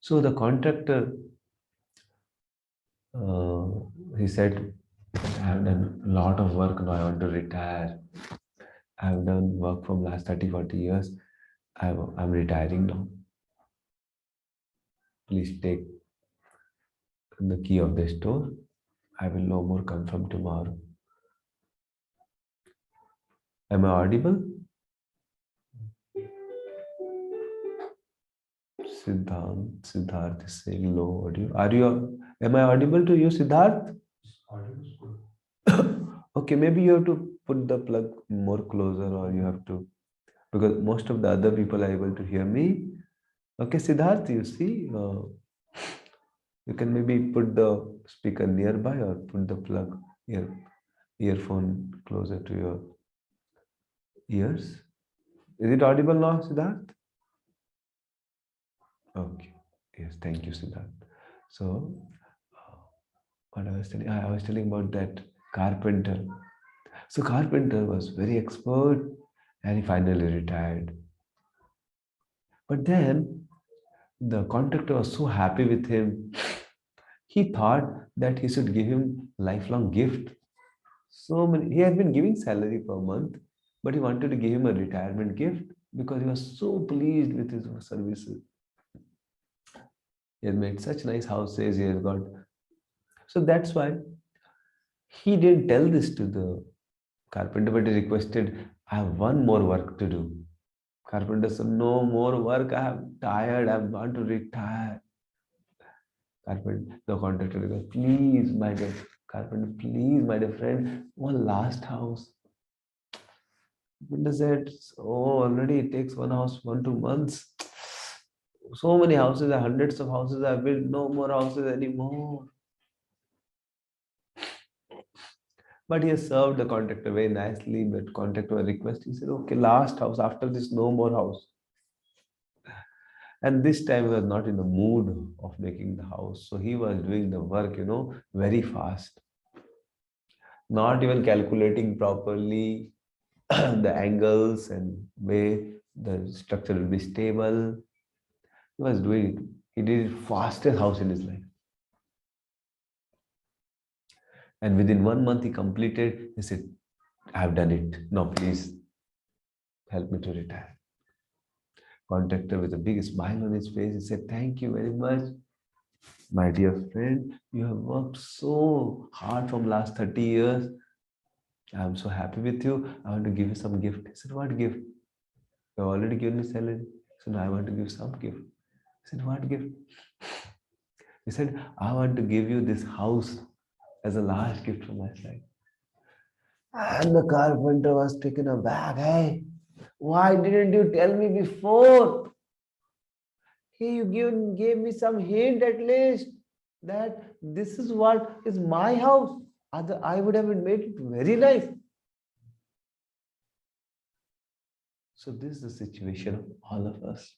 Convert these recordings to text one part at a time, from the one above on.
So the contractor, uh, he said, I have done a lot of work now. I want to retire. I have done work from last 30, 40 years. I'm retiring now. Please take the key of the store. I will no more come from tomorrow. Am I audible? Siddharth is saying low audio. Am I audible to you, Siddharth? Okay, maybe you have to put the plug more closer, or you have to, because most of the other people are able to hear me. Okay, Siddharth, you see, you can maybe put the speaker nearby or put the plug earphone closer to your ears. Is it audible now, Siddharth? Okay. Yes, thank you, Siddharth. So, what I was telling about that carpenter. So, carpenter was very expert, and he finally retired. But then the contractor was so happy with him, he thought that he should give him lifelong gift. So many, he had been giving salary per month, but he wanted to give him a retirement gift because he was so pleased with his services. He had made such nice houses, he has got. So that's why he didn't tell this to the carpenter, but he requested, I have one more work to do. Carpenter said, no more work, I am tired, I want to retire. Carpenter, the contractor goes, please, my dear carpenter, please, my dear friend, one last house. Carpenter said, oh, already it takes one house, 1, 2 months. So many houses, hundreds of houses I've built, no more houses anymore. But he has served the contractor very nicely. But contractor request, he said, okay, last house, after this, no more house. And this time he was not in the mood of making the house. So he was doing the work, very fast. Not even calculating properly the angles and way the structure will be stable. He was doing it. He did it fastest house in his life. And within 1 month he completed. He said, I have done it. Now please help me to retire. Contractor with a big smile on his face, he said, thank you very much. My dear friend, you have worked so hard from last 30 years. I am so happy with you. I want to give you some gift. He said, what gift? You have already given me salary. So now I want to give some gift. He said, what gift? He said, I want to give you this house as a last gift from my side. And the carpenter was taken aback. Hey, why didn't you tell me before? Hey, you gave me some hint at least that this is what is my house. I would have made it very nice. So this is the situation of all of us.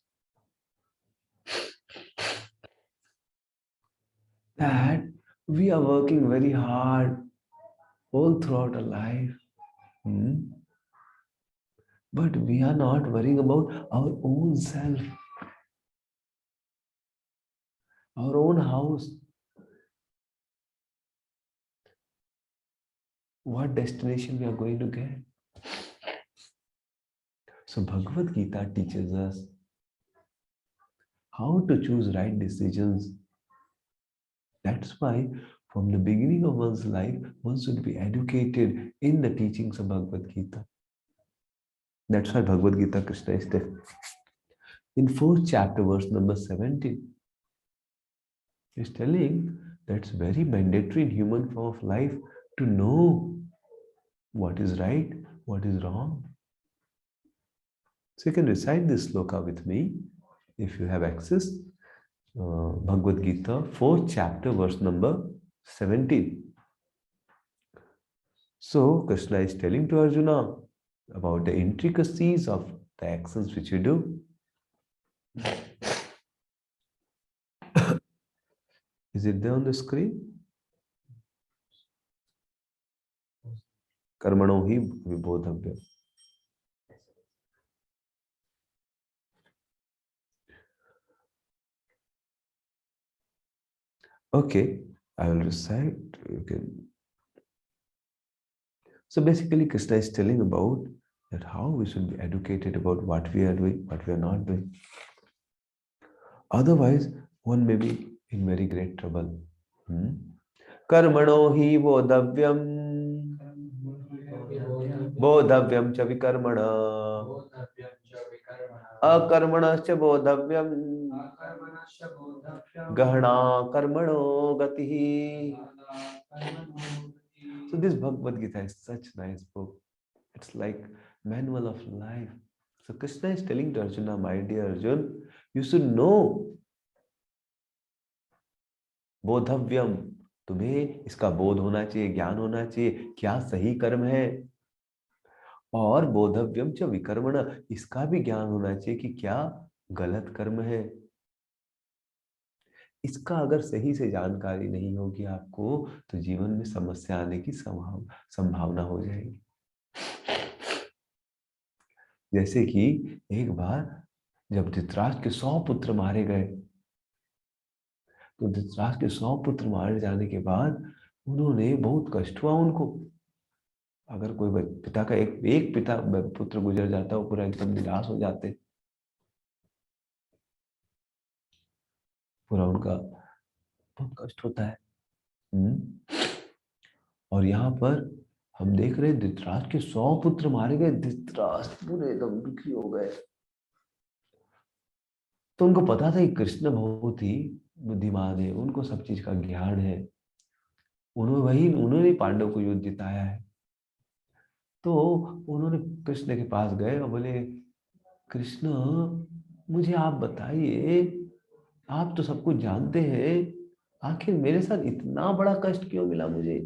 That we are working very hard all throughout our life. But we are not worrying about our own self, our own house. What destination we are going to get. So Bhagavad Gita teaches us how to choose right decisions. That's why from the beginning of one's life, one should be educated in the teachings of Bhagavad Gita. That's why Bhagavad Gita Krishna is there. In 4th chapter, verse number 17, he's telling that's very mandatory in human form of life to know what is right, what is wrong. So you can recite this sloka with me if you have access. Bhagavad Gita, 4th chapter, verse number 17. So Krishna is telling to Arjuna about the intricacies of the actions which you do. Is it there on the screen? Karmano hi vibodhavya. Okay, I will recite. You can. So basically, Krishna is telling about that how we should be educated about what we are doing, what we are not doing. Otherwise, one may be in very great trouble. कर्मणो हि बोधव्यम बोधव्यम च विकर्मण अकर्मणश्च बोधव्यम गहना कर्मणो गतिः. So this Bhagavad Gita is such nice book. It's like manual of life. So Krishna is telling to Arjuna, my dear Arjun, you should know बोधव्यम, तुम्हें इसका बोध होना चाहिए, ज्ञान होना चाहिए क्या सही कर्म है, और बोधव्यम च विकर्मण, इसका भी ज्ञान होना चाहिए कि क्या गलत कर्म है. इसका अगर सही से जानकारी नहीं होगी आपको तो जीवन में समस्या आने की संभावना हो जाएगी. जैसे कि एक बार जब धृतराष्ट्र के 100 पुत्र मारे गए, तो धृतराष्ट्र के 100 पुत्र मारे जाने के बाद उन्होंने बहुत कष्ट हुआ उनको. अगर कोई पिता का एक पिता पुत्र गुजर जाता है, वो पूरा एकदम निराश हो जाते, पूरा उनका बहुत कष्ट होता है. और यहाँ पर हम देख रहे हैं धृतराष्ट्र के 100 पुत्र मारे गए, धृतराष्ट्र पूरे एकदम दुखी हो गए. तो उनको पता था कि कृष्ण बहुत ही बुद्धिमान है, उनको सब चीज का ज्ञान है, उन्होंने पांडव को युद्ध जिताया है. तो उन्होंने कृष्ण के पास गए और बोले, कृष्ण मुझे आप बताइए, आप तो सब कुछ जानते हैं, आखिर मेरे साथ इतना बड़ा कष्ट क्यों मिला मुझे,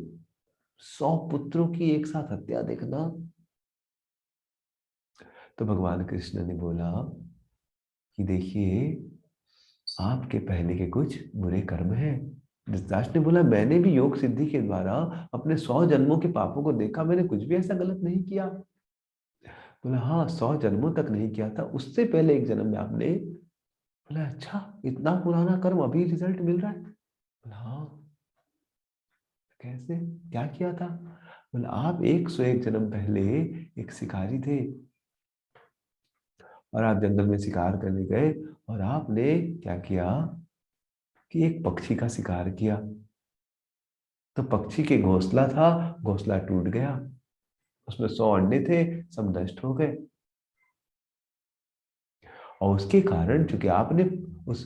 100 पुत्रों की एक साथ हत्या देखना. तो भगवान कृष्ण ने बोला कि देखिए, आपके पहले के कुछ बुरे कर्म हैं. धृतराष्ट्र ने बोला, मैंने भी योग सिद्धि के द्वारा अपने 100 जन्मों के पापों को देखा, मैंने कुछ भी ऐसा गलत नहीं किया. बोला हाँ, 100 जन्मों तक नहीं किया था, उससे पहले एक जन्म में आपने. बोला अच्छा, इतना पुराना कर्म अभी रिजल्ट मिल रहा है. बोला हाँ, कैसे, क्या किया था. बोला आप 101 जन्म पहले एक शिकारी थे, और आप जंगल में शिकार करने गए, और आपने क्या किया कि एक पक्षी का शिकार किया. तो पक्षी के घोंसला था, घोंसला टूट गया, उसमें 100 अंडे थे, सब नष्ट हो गए. और उसके कारण चूंकि आपने उस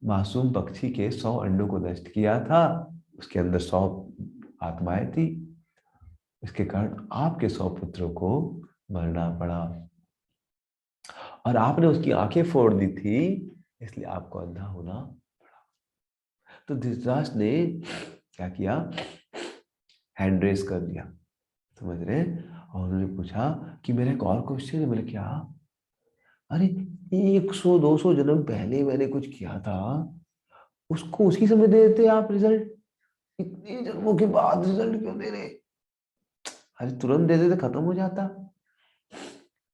मासूम पक्षी के 100 अंडों को नष्ट किया था, उसके अंदर 100 आत्माएं थी, इसके कारण आपके 100 पुत्रों को मरना पड़ा, और आपने उसकी आंखें फोड़ दी थी, इसलिए आपको अंधा होना पड़ा. तो धृतराष्ट्र ने क्या किया, हैंड रेस कर दिया, समझ रहे. और उन्होंने पूछा कि मेरा एक और क्वेश्चन है. मैंने क्या, अरे 100-200 जन्म पहले मैंने कुछ किया था, उसको उसी समय दे देते आप रिजल्ट, इतने जन्मों के बाद रिजल्ट क्यों दे रहे. अरे तुरंत दे देते, खत्म हो जाता.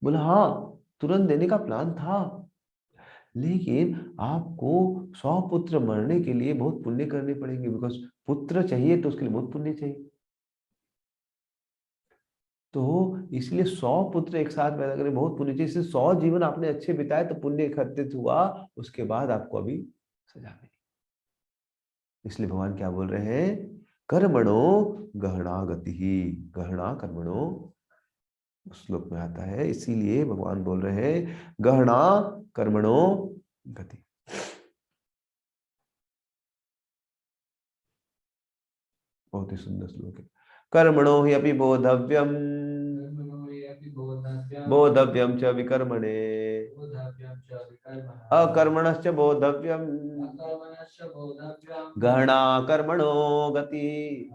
बोला हाँ, तुरंत देने का प्लान था, लेकिन आपको 100 पुत्र मरने के लिए बहुत पुण्य करने पड़ेंगे, बिकॉज पुत्र चाहिए तो उसके लिए बहुत पुण्य चाहिए. तो इसलिए 100 पुत्र एक साथ पैदा करें, बहुत पुण्य चाहिए, इसलिए 100 जीवन आपने अच्छे बिताए तो पुण्य एकत्रित हुआ, उसके बाद आपको अभी सजा मिली. इसलिए भगवान क्या बोल रहे हैं, कर्मणो गहना गति ही, गहना कर्मणो श्लोक में आता है, इसीलिए भगवान बोल रहे हैं गहना कर्मणो गति. बहुत ही सुंदर श्लोक है. कर्मणो हि अपि बोधव्यम बोधव्यम च विकर्मणे अकर्मणश्च बोधव्यम गहना कर्मणो गति.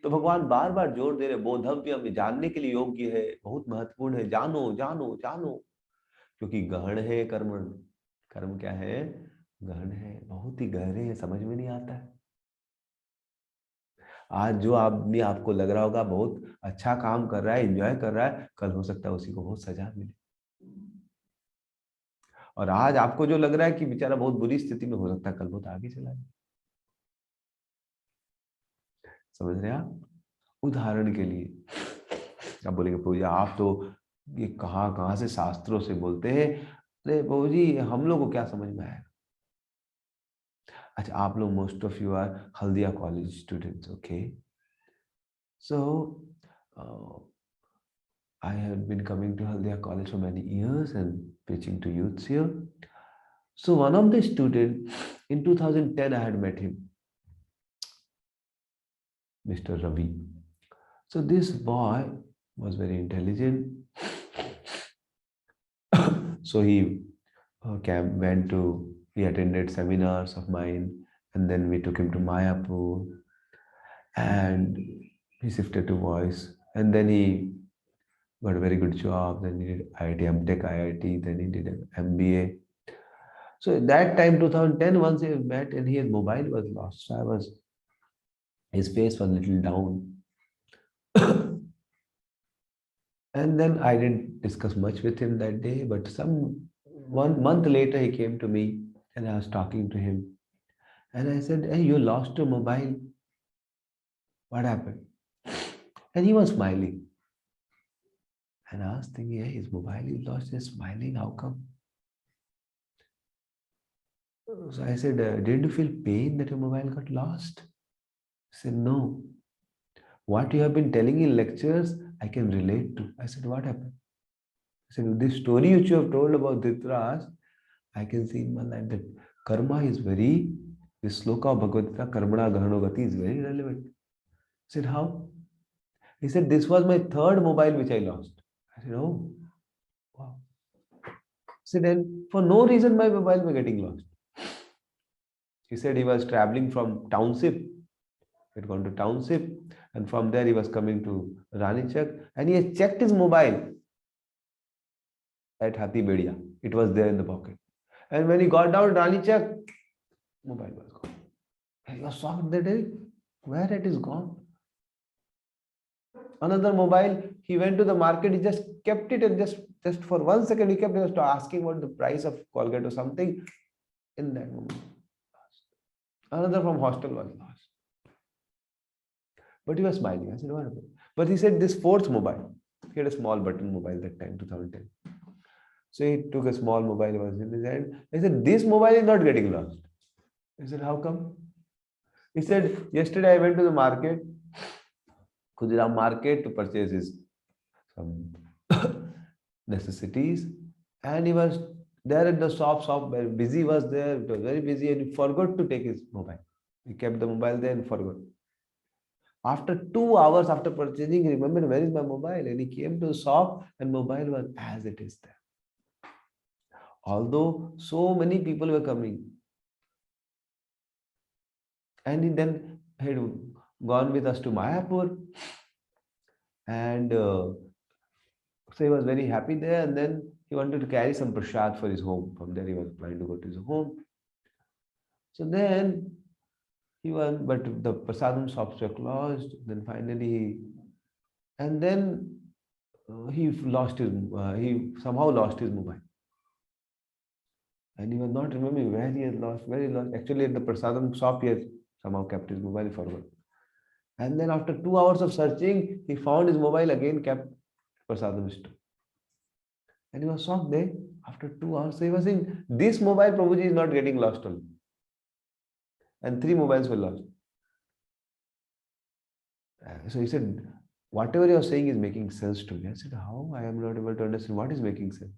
तो भगवान बार बार जोर दे रहे, बोधव्यम जानने के लिए योग्य है, बहुत महत्वपूर्ण है, जानो जानो जानो, क्योंकि गहन है कर्म. कर्म क्या है, गहन है, बहुत ही गहरे हैं, समझ में नहीं आता है. आज जो आदमी आपको लग रहा होगा बहुत अच्छा काम कर रहा है, एंजॉय कर रहा है, कल हो सकता है उसी को बहुत सजा मिले. और आज आपको जो लग रहा है कि बेचारा बहुत बुरी स्थिति में, हो सकता है कल बहुत आगे चला जाए। समझ रहे हैं आप? उदाहरण के लिए आप बोलेंगे प्रभु जी आप तो ये कहाँ कहाँ से शास्त्रों से बोलते हैं। अरे प्रभु जी हम लोग को क्या समझ में आएगा। अच्छा आप लोग most of you are Haldia college students, okay. So I had been coming to Haldia College for many years and preaching to youths here. So one of the students in 2010 I had met him, Mr. Ravi. So this boy was very intelligent. So he attended seminars of mine, and then we took him to Mayapur, and he shifted to voice, and then he got a very good job. Then he did IIT, MTech IIT, then he did an MBA. So at that time, 2010, once we met and his mobile was lost. So his face was a little down. And then I didn't discuss much with him that day, but 1 month later he came to me and I was talking to him. And I said, hey, you lost your mobile. What happened? And he was smiling. And I was thinking, hey, his mobile is lost. He's smiling. How come? So I said, did you feel pain that your mobile got lost? He said, no. What you have been telling in lectures, I can relate to. I said, what happened? He said, this story which you have told about Dhritarashtra, I can see in my life that karma is this sloka of Bhagavad Gita, karmana gahano gati is very relevant. I said, how? He said, this was my third mobile which I lost. I said, oh, wow. He said, then for no reason my mobile was getting lost. He said he was traveling from Township. He had gone to Township, and from there he was coming to Ranichak, and he had checked his mobile at Hathibedia. It was there in the pocket. And when he got down to Ranichak, mobile was gone. He was shocked that where it is gone. Another mobile, he went to the market, he just kept it, and just for 1 second he kept just asking what the price of Colgate or something. In that moment, another from hostel was lost. But he was smiling. I said, what happened? But he said this fourth mobile, he had a small button mobile that time, 2010. So he took a small mobile, was in his hand. I said, this mobile is not getting lost. I said, how come? He said, yesterday I went to the market, Khudiram market, to purchase some necessities, and he was there at the shop where busy was there, it was very busy, and he forgot to take his mobile. He kept the mobile there and forgot. After 2 hours after purchasing, he remembered, where is my mobile? And he came to the shop and mobile was as it is there. Although so many people were coming. And he then had gone with us to Mayapur. And so he was very happy there. And then he wanted to carry some prasad for his home. From there he was planning to go to his home. So then he went, but the prasadam shops were closed. Then finally, and then he somehow lost his mobile. And he was not remembering where he lost. Actually, at the prasadam shop, he had somehow kept his mobile, forgot. And then after 2 hours of searching, he found his mobile again kept prasadam store. And he was shocked there. After 2 hours, so he was saying, this mobile, Prabhuji, is not getting lost only. And 3 mobiles were lost. So he said, whatever you are saying is making sense to me. I said, how? I am not able to understand what is making sense.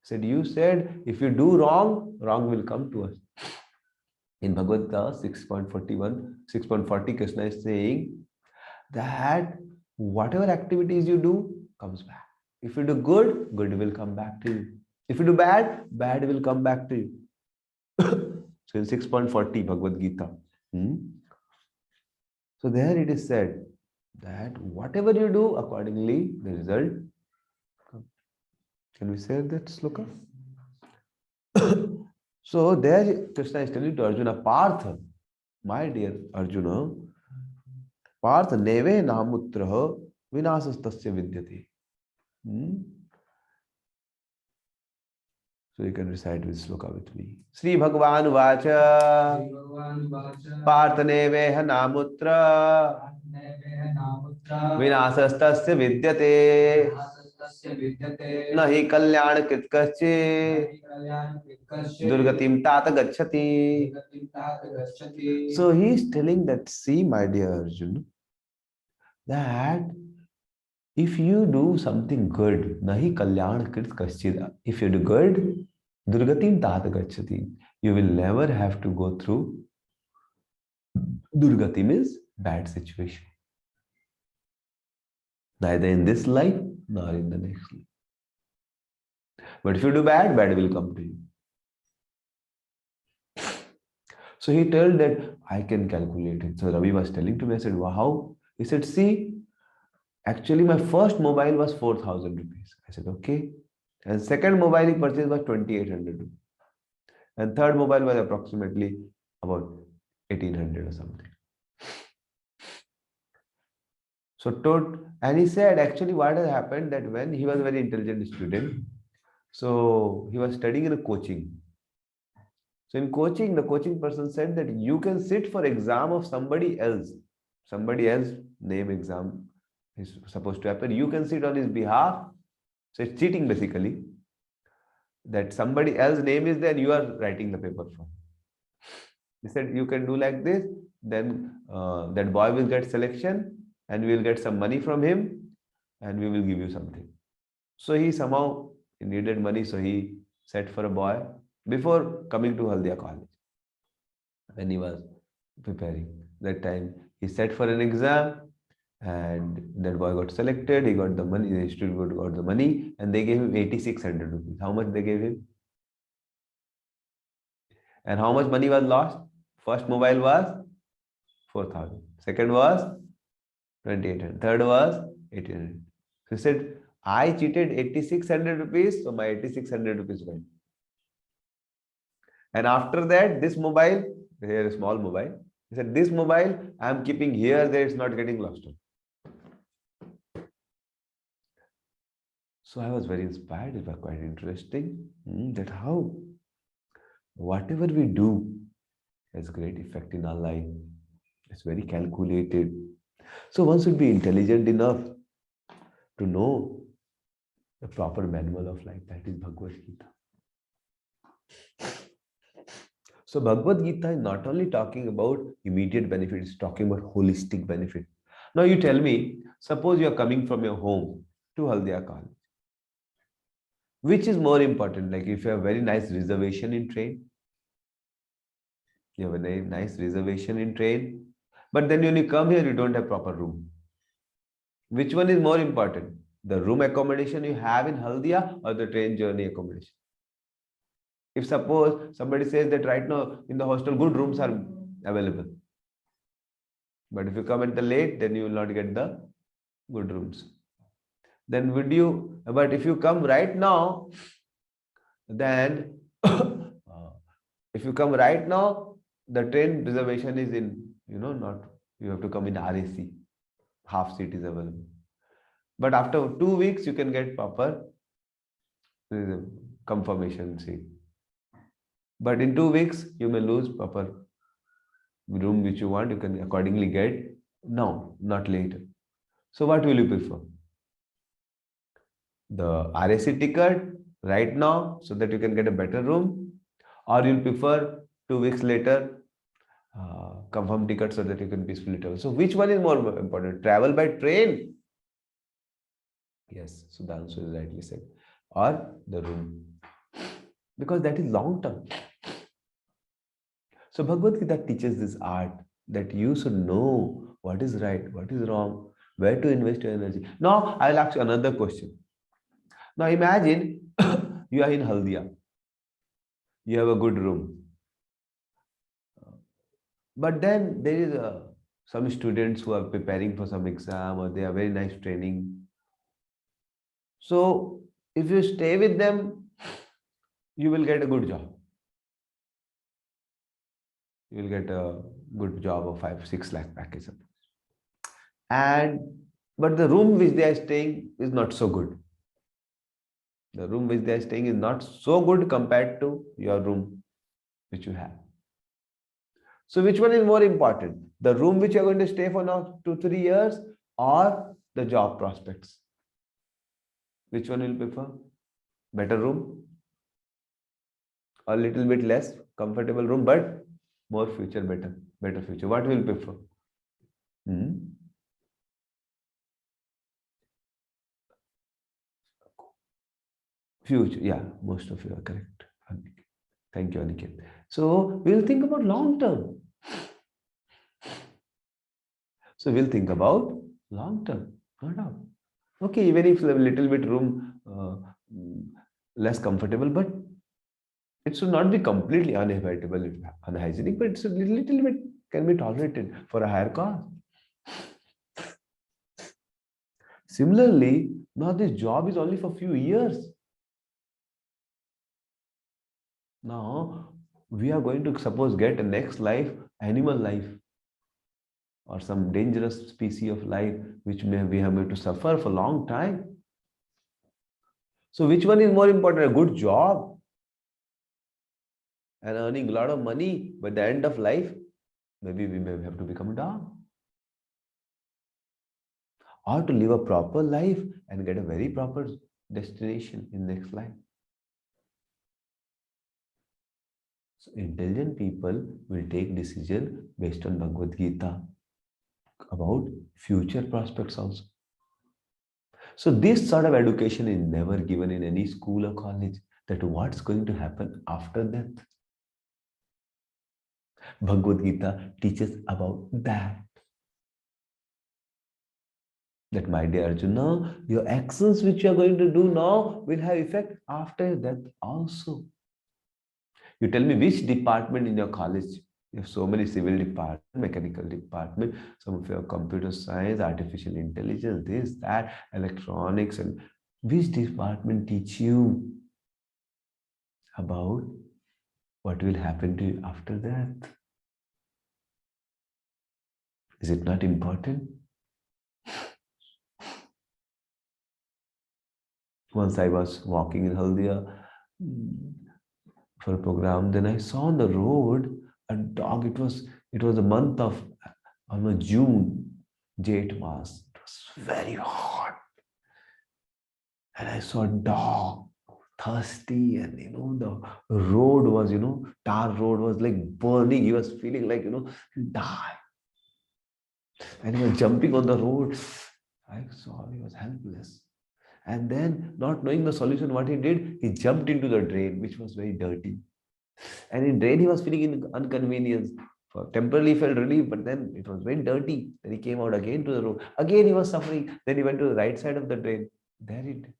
He said, you said, if you do wrong, wrong will come to us. In Bhagavad Gita 6.41, 6.40, Krishna is saying that whatever activities you do comes back. If you do good, good will come back to you. If you do bad, bad will come back to you. So in 6.40 Bhagavad Gita. So there it is said that whatever you do, accordingly, the result comes. Can we say that sloka? So there Krishna is telling to Arjuna, Partha, my dear Arjuna, Partha neve namutraha vinasastasya vidyate. So you can recite this sloka with me. Sri Bhagwan Vacha Parthaneveha Namutra Vinasastasya Vidyate Nahi Kalyan Kritkasche Durgatim Tata Gacchati. So he is telling that, see, my dear Arjun, that if you do something good, nahi kalyan krit kaschid, if you do good, durgatim tat gacchati, you will never have to go through durgati means bad situation. Neither in this life nor in the next life. But if you do bad, bad will come to you. So he told that I can calculate it. So Ravi was telling to me, I said, wow, how? He said, see, actually my first mobile was 4,000 rupees. I said, okay. And second mobile he purchased was 2,800 rupees. And third mobile was approximately about 1,800 or something. So and he said actually what has happened that when he was a very intelligent student, so he was studying in a coaching. So in coaching, the coaching person said that you can sit for exam of somebody else name exam is supposed to happen. You can sit on his behalf. So it's cheating basically. That somebody else's name is there, you are writing the paper for. He said you can do like this, then that boy will get selection and we will get some money from him and we will give you something. So he somehow needed money, so he set for a boy before coming to Haldia College. When he was preparing that time, he set for an exam and that boy got selected. He got the money, the student got the money and they gave him 8,600 rupees. How much they gave him? And how much money was lost? First mobile was 4,000. Second was 2,800. Third was 1,800. So he said, I cheated 8,600 rupees, so my 8,600 rupees went. And after that, this mobile, here a small mobile, he said, this mobile I am keeping here, there it's not getting lost. So I was very inspired. It was quite interesting that how whatever we do has great effect in our life. It's very calculated. So one should be intelligent enough to know the proper manual of life. That is Bhagavad Gita. So Bhagavad Gita is not only talking about immediate benefit, it's talking about holistic benefit. Now you tell me, suppose you are coming from your home to Haldia College. Which is more important? Like if you have very nice reservation in train, you have a very nice reservation in train, but then when you come here, you don't have proper room. Which one is more important? The room accommodation you have in Haldia or the train journey accommodation? If suppose somebody says that right now in the hostel good rooms are available, but if you come at the late, then you will not get the good rooms. Then would you, but if you come right now, then if you come right now, the train reservation is in, not, you have to come in RAC, half seat is available. But after 2 weeks, you can get proper confirmation seat. But in 2 weeks, you may lose proper room which you want, you can accordingly get now, not later. So what will you prefer? The RAC ticket right now so that you can get a better room, or you'll prefer 2 weeks later confirm ticket so that you can peacefully travel. So which one is more important? Travel by train? Yes, so the answer is rightly said. Or the room. Because that is long term. So Bhagavad Gita teaches this art that you should know what is right, what is wrong, where to invest your energy. Now I'll ask you another question. Now imagine you are in Haldia. You have a good room. But then there is some students who are preparing for some exam or they are very nice training. So if you stay with them, you will get a good job. You will get a good job of 5-6 lakh package. But the room which they are staying is not so good. The room which they are staying is not so good compared to your room which you have. So which one is more important? The room which you are going to stay for now 2-3 years, or the job prospects? Which one will prefer? Better room, a little bit less comfortable room, but more future, better future. What will prefer? Hmm? Future, yeah, most of you are correct. Thank you, Aniket. So we'll think about long term. So we'll think about long term, no doubt. Okay, even if a little bit room mm, less comfortable, but it should not be completely uninhabitable, unhygienic, but it's a little bit can be tolerated for a higher cost. Similarly, now this job is only for few years. Now we are going to suppose get a next life, animal life, or some dangerous species of life which may we have to suffer for a long time. So which one is more important? A good job and earning a lot of money, but the end of life, maybe we may have to become a dog. Or to live a proper life and get a very proper destination in next life. So intelligent people will take decision based on Bhagavad Gita about future prospects also. So this sort of education is never given in any school or college, that what's going to happen after death. Bhagavad Gita teaches about that. That my dear Arjuna, your actions which you are going to do now will have effect after death also. You tell me which department in your college? You have so many civil department, mechanical department, some of your computer science, artificial intelligence, this, that, electronics, and which department teach you about what will happen to you after death? Is it not important? Once I was walking in Haldia for a program, then I saw on the road a dog. It was a month of almost June, Jait Mas. It was very hot. And I saw a dog thirsty, and the road was, tar road was like burning. He was feeling like, he'll die. And he was jumping on the road. I saw he was helpless. And then, not knowing the solution, what he did, he jumped into the drain, which was very dirty. And in drain, he was feeling inconvenience. For temporarily, he felt relief, but then it was very dirty. Then he came out again to the road. Again, he was suffering. Then he went to the right side of the drain. There he did.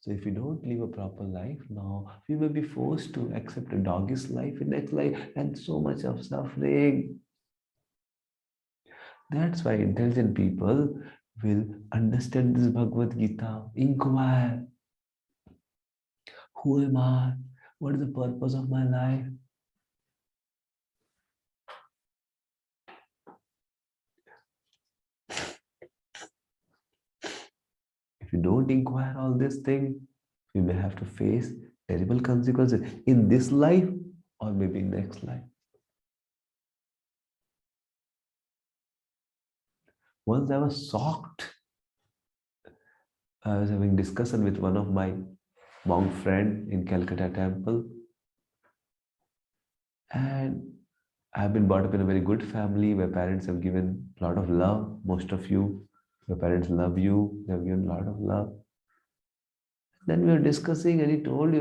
So if you don't live a proper life now, you may be forced to accept a doggish life in next life, and so much of suffering. That's why intelligent people will understand this Bhagavad Gita. Inquire. Who am I? What is the purpose of my life? If you don't inquire all these things, you may have to face terrible consequences in this life or maybe next life. Once I was shocked. I was having discussion with one of my monk friend in Calcutta temple, and I've been brought up in a very good family where parents have given a lot of love. Most of you, your parents love you. They have given a lot of love. Then we were discussing, and he told,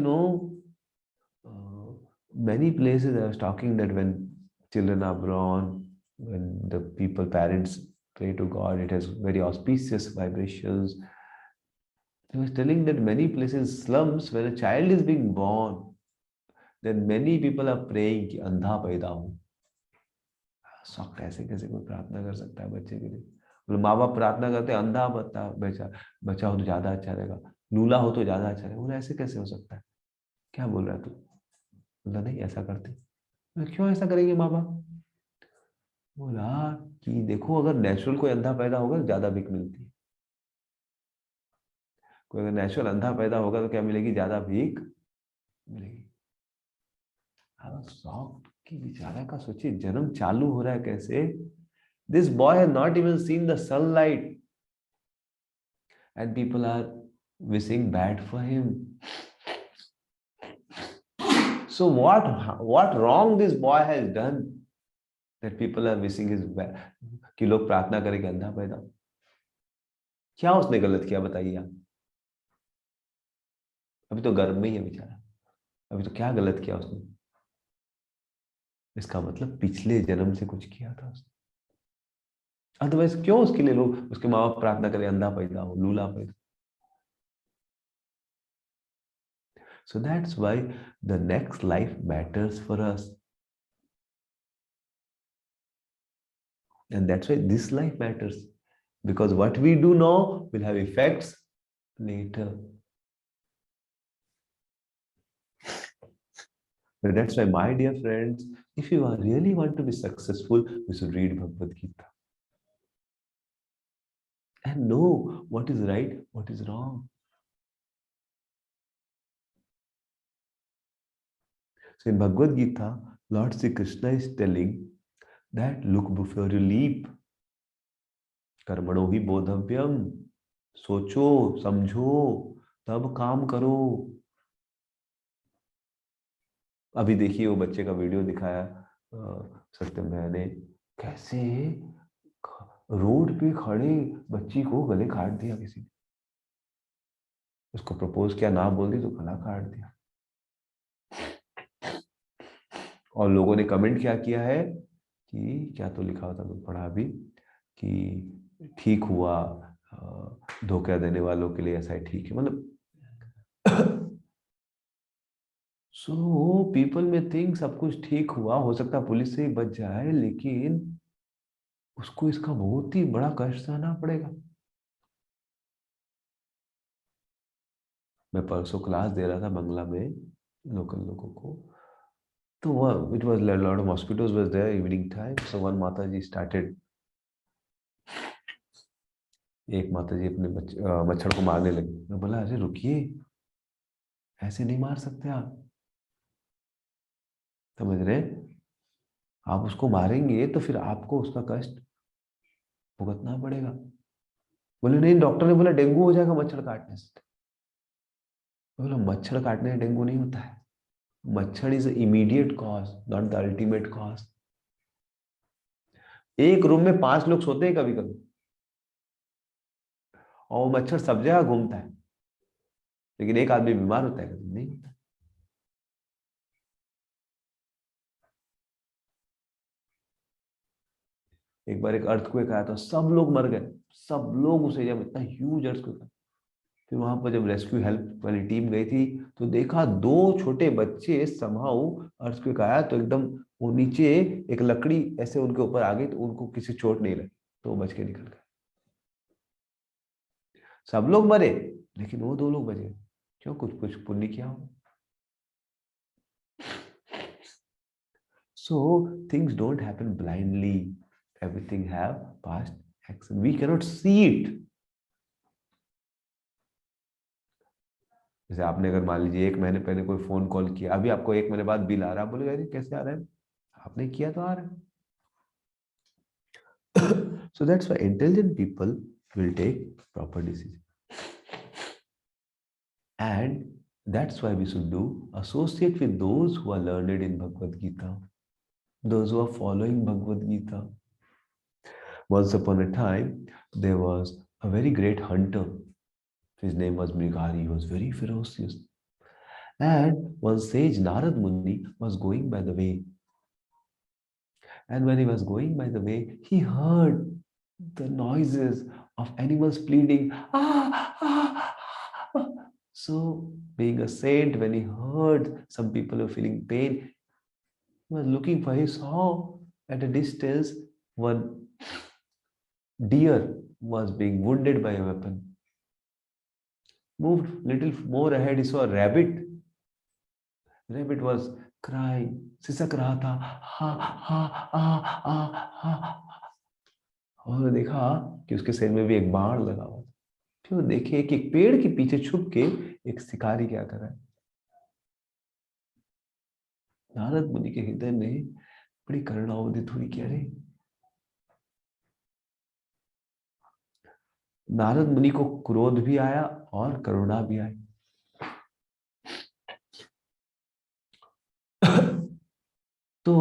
many places I was talking that when children are born, when the parents pray to God, it has very auspicious vibrations. He was telling that many places, slums, when a child is being born, then many people are praying कि अंधा पैदा हो. शौक कैसे कैसे कोई प्रार्थना कर सकता है बच्चे के लिए. बोले माँ बाप प्रार्थना करते हैं अंधा बच्चा बच्चा हो तो ज्यादा अच्छा रहेगा, लूला हो तो ज्यादा अच्छा रहेगा. बोले ऐसे कैसे हो सकता है, क्या बोल रहा है तू. बोला नहीं ऐसा करते. बोले क्यों ऐसा करेंगे माँ बाप. बोला कि देखो अगर नेचुरल कोई अंधा पैदा होगा तो ज्यादा भीख मिलती है. कोई अगर नेचुरल अंधा पैदा होगा तो क्या मिलेगी? ज्यादा भीख मिलेगी। शौक की बेचारा का सोचिए, जन्म चालू हो रहा है कैसे। This boy has not even seen the sunlight and people are wishing bad for him. So what wrong this boy has done that people are wishing his bad? कि लोग प्रार्थना करें कि अंधा पैदा. क्या उसने गलत किया बताइए आप? अभी तो गर्भ में ही है बेचारा. अभी तो क्या गलत किया उसने? इसका मतलब पिछले जन्म से कुछ किया था उसने. अदरवाइज क्यों उसके लिए लोग, उसके माँ बाप प्रार्थना करें अंधा पैदा हो, लूला पैदा. So that's why the next life matters for us. And that's why this life matters. Because what we do now will have effects later. So that's why, my dear friends, if you really want to be successful, we should read Bhagavad Gita. And know what is right, what is wrong. So in Bhagavad Gita, Lord Sri Krishna is telling that look before you leap. कर्मणो ही बोधव्यम. सोचो, समझो, तब काम करो. अभी देखिए वो बच्चे का वीडियो दिखाया सत्यम भैया ने, कैसे रोड पे खड़े बच्ची को गले काट दिया किसी ने. उसको प्रपोज किया, ना बोल दी तो गला काट दिया. और लोगों ने कमेंट क्या किया है कि क्या तो लिखा होता तो पढ़ा अभी कि ठीक हुआ, धोखा देने वालों के लिए ऐसा ही ठीक है. मतलब सो पीपल में थिंक सब कुछ ठीक हुआ, हो सकता है पुलिस से ही बच जाए, लेकिन उसको इसका बहुत ही बड़ा कष्ट सहना पड़ेगा. मैं परसों क्लास दे रहा था बंगला में लोकल लोगों को, तो वह it was lot of mosquitoes was there evening time. So one mata ji started, एक माता जी अपने मच्छर को मारने लगी. मैं बोला अरे रुकिए, ऐसे नहीं मार सकते आप, समझ रहे? आप उसको मारेंगे तो फिर आपको उसका कष्ट भुगतना पड़ेगा. बोले नहीं, डॉक्टर ने बोला डेंगू हो जाएगा मच्छर काटने से. बोला मच्छर काटने से डेंगू नहीं होता है. मच्छर is immediate cause, not the ultimate cause. एक रूम में 5 लोग सोते हैं कभी कभी, और वो मच्छर सब जगह घूमता है, लेकिन एक आदमी बीमार होता है कभी नहीं होता. एक बार एक अर्थक्वेक आया था, सब लोग मर गए, सब लोग उस एरिया में, इतना ह्यूज अर्थक्वेक. फिर वहां पर जब रेस्क्यू हेल्प वाली टीम गई थी तो देखा 2 छोटे बच्चे समहाउ, अर्थक्वेक आया तो एकदम वो नीचे एक लकड़ी ऐसे उनके ऊपर आ गई, तो उनको किसी चोट नहीं लगी, तो वो बच के निकल गए. सब लोग मरे लेकिन वो 2 लोग बचे. क्यों? कुछ कुछ पुण्य किया हो. So things don't happen blindly. Everything have past action. We cannot see it. जैसे आपने अगर मान लीजिए 1 महीने पहले कोई फोन कॉल किया, अभी आपको 1 महीने बाद बिल आ रहा है, बोलेगा अरे कैसे आ रहा है? आपने किया तो आ रहा है. So that's why intelligent people will take proper decision. And that's why we should do associate with those who are learned in Bhagavad Gita, those who are following Bhagavad Gita. Once upon a time, there was a very great hunter. His name was Mrigari. He was very ferocious. And one sage, Narad Muni, was going by the way. And when he was going by the way, he heard the noises of animals pleading. Ah, ah, ah. So, being a saint, when he heard some people were feeling pain, he was looking for, he saw at a distance one deer was being wounded by a weapon. Moved little more ahead, he saw a rabbit. Rabbit was crying, सिसक रहा था, हा हा हा हा. और देखा कि उसके सिर में भी एक बाण लगा हुआ था. फिर वो देखे कि एक पेड़ के पीछे छुप के एक शिकारी क्या कर रहा है। नारद मुनि के हृदय में बड़ी करुणा उदित हुई कि अरे, नारद मुनि को क्रोध भी आया और करुणा भी आई। तो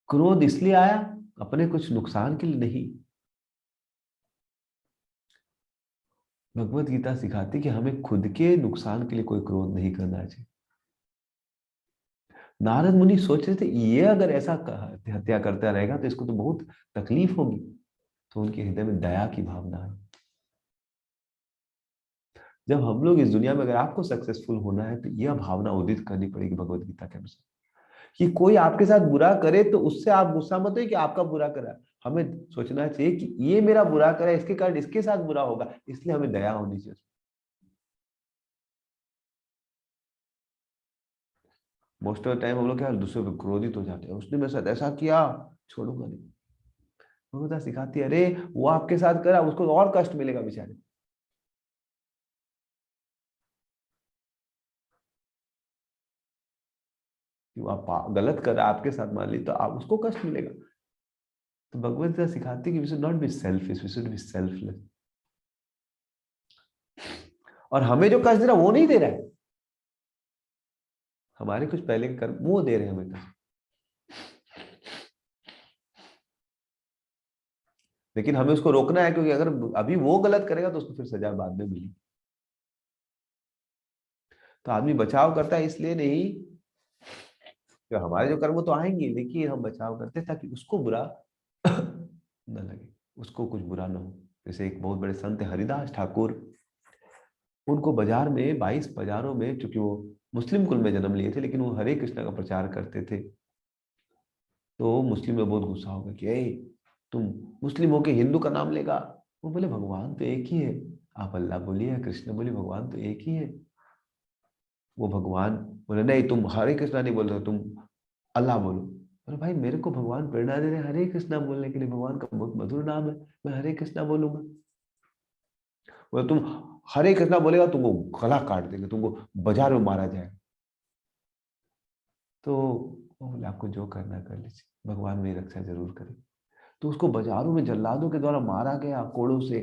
क्रोध इसलिए आया अपने कुछ नुकसान के लिए नहीं। भगवत गीता सिखाती कि हमें खुद के नुकसान के लिए कोई क्रोध नहीं करना चाहिए। नारद मुनि सोच रहे थे ये अगर ऐसा हत्या करता रहेगा तो इसको तो बहुत तकलीफ होगी। तो उनके हृदय में दया की भावना है। जब हम लोग इस दुनिया में, अगर आपको सक्सेसफुल होना है तो यह भावना उदित करनी पड़ेगी भगवत गीता के अनुसार, कि कोई आपके साथ बुरा करे तो उससे आप गुस्सा मत हो कि आपका बुरा करा। हमें सोचना चाहिए कि ये मेरा बुरा करा, इसके कारण इसके साथ बुरा होगा, इसलिए हमें दया होनी चाहिए। मोस्ट ऑफ द टाइम हम लोग क्या, दूसरे पे क्रोधित हो जाते हैं, उसने मेरे साथ ऐसा किया, छोड़ूंगा नहीं। भगवता सिखाती है अरे, वो आपके साथ करा, उसको और कष्ट मिलेगा बेचारे। कि वो आप गलत कर रहा है आपके साथ, मान ली तो आप उसको कष्ट मिलेगा। तो भगवत गीता सिखाती है कि we should not be selfish, we should be selfless. और हमें जो कष्ट दे रहा है वो नहीं दे रहा है, हमारे कुछ पहले के कर्म वो दे रहे हैं हमें कष्ट। लेकिन हमें उसको रोकना है, क्योंकि अगर अभी वो गलत करेगा तो उसको फिर सजा बाद में मिलेगी। तो आदमी बचाव करता है इसलिए नहीं, कि हमारे जो कर्म वो तो आएंगे, लेकिन हम बचाव करते हैं ताकि उसको बुरा न लगे, उसको कुछ बुरा ना हो। जैसे एक बहुत बड़े संत हरिदास ठाकुर, उनको बाजार में 22 बाजारों में, चूंकि वो मुस्लिम कुल में जन्म लिए थे लेकिन वो हरे कृष्णा का प्रचार करते थे, तो मुस्लिम में बहुत गुस्सा हो गया कि ए, तुम मुस्लिम होके हिंदू का नाम लेगा। वो बोले भगवान तो एक ही है, आप अल्लाह बोलिए या कृष्ण बोलिए, भगवान तो एक ही है। वो भगवान बोले नहीं, तुम हरे कृष्णा नहीं बोल रहे हो, तुम अल्लाह बोलो। अरे भाई, मेरे को भगवान प्रेरणा दे रहे हैं हरे कृष्णा बोलने के लिए, भगवान का बहुत मधुर नाम है, मैं हरे कृष्णा बोलूंगा। बोले तुम हरे कृष्णा बोलेगा तुमको गला काट देंगे, तुमको बाजार में मारा जाएगा। तो वो बोले आपको जो करना है कर लीजिए, भगवान मेरी रक्षा जरूर करे। तो उसको बाजारों में जल्लादों के द्वारा मारा गया कोड़ों से।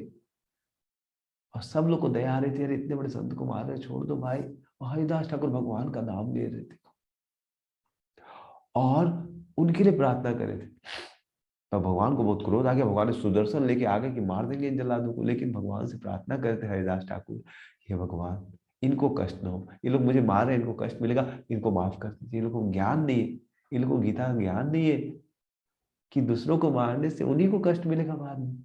और सब लोग को दया आ रही थी, अरे इतने बड़े संत को मार रहे, छोड़ दो भाई। और हरिदास ठाकुर भगवान का नाम ले रहे थे और उनके लिए प्रार्थना कर रहे थे। तब भगवान को बहुत क्रोध आ गया, भगवान ने सुदर्शन लेके आ गए कि मार देंगे इन जल्लादों को। लेकिन भगवान से प्रार्थना करते हरिदास ठाकुर, हे भगवान, इनको कष्ट न हो, ये लोग मुझे मार रहे हैं, इनको कष्ट मिलेगा, इनको माफ कर दीजिए। इन लोगों को ज्ञान नहीं है, इन लोगों को गीता का ज्ञान नहीं है कि दूसरों को मारने से उन्हीं को कष्ट मिलेगा बाद में।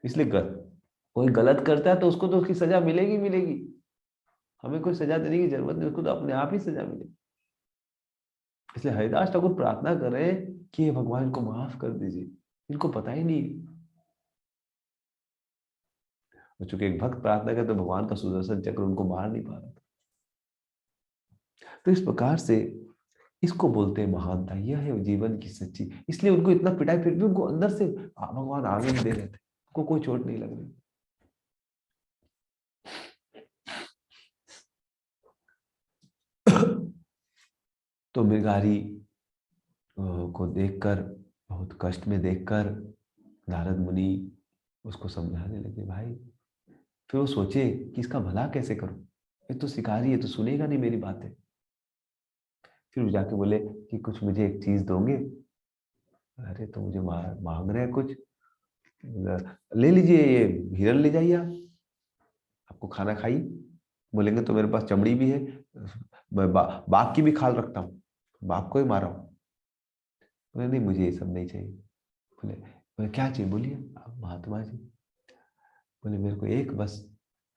इसलिए कोई गलत करता है तो उसको तो उसकी सजा मिलेगी मिलेगी, हमें कोई सजा देने की जरूरत नहीं, उसको तो अपने आप ही सजा मिलेगी। इसलिए हरिदास ठाकुर प्रार्थना कर रहे हैं कि हे भगवान, इनको माफ कर दीजिए, इनको पता ही नहीं। और चूंकि एक भक्त प्रार्थना करते तो भगवान का सुदर्शन चक्र उनको मार नहीं पा रहा था। तो इस प्रकार से इसको बोलते हैं महानता, यह है जीवन की सच्ची। इसलिए उनको इतना पिटाई, फिर भी उनको अंदर से भगवान आनंद दे रहे थे, उनको कोई चोट नहीं लग रही। तो मृगारी को देखकर, बहुत कष्ट में देखकर नारद मुनि उसको समझाने लगे भाई। फिर वो सोचे कि इसका भला कैसे करूं, ये तो शिकारी है, तो सुनेगा नहीं मेरी बातें। फिर वो जाके बोले कि कुछ मुझे एक चीज दोगे। अरे तो मुझे मांग रहे हैं कुछ, ले लीजिए, ये हिरन ले जाइए आप, आपको खाना खाई। बोलेंगे तो मेरे पास चमड़ी भी है, मैं बाघ की भी खाल रखता हूँ, बाघ को ही मारा हूँ। बोले नहीं, मुझे ये सब नहीं चाहिए। बोले क्या चाहिए बोलिए आप महात्मा जी। बोले मेरे को एक बस,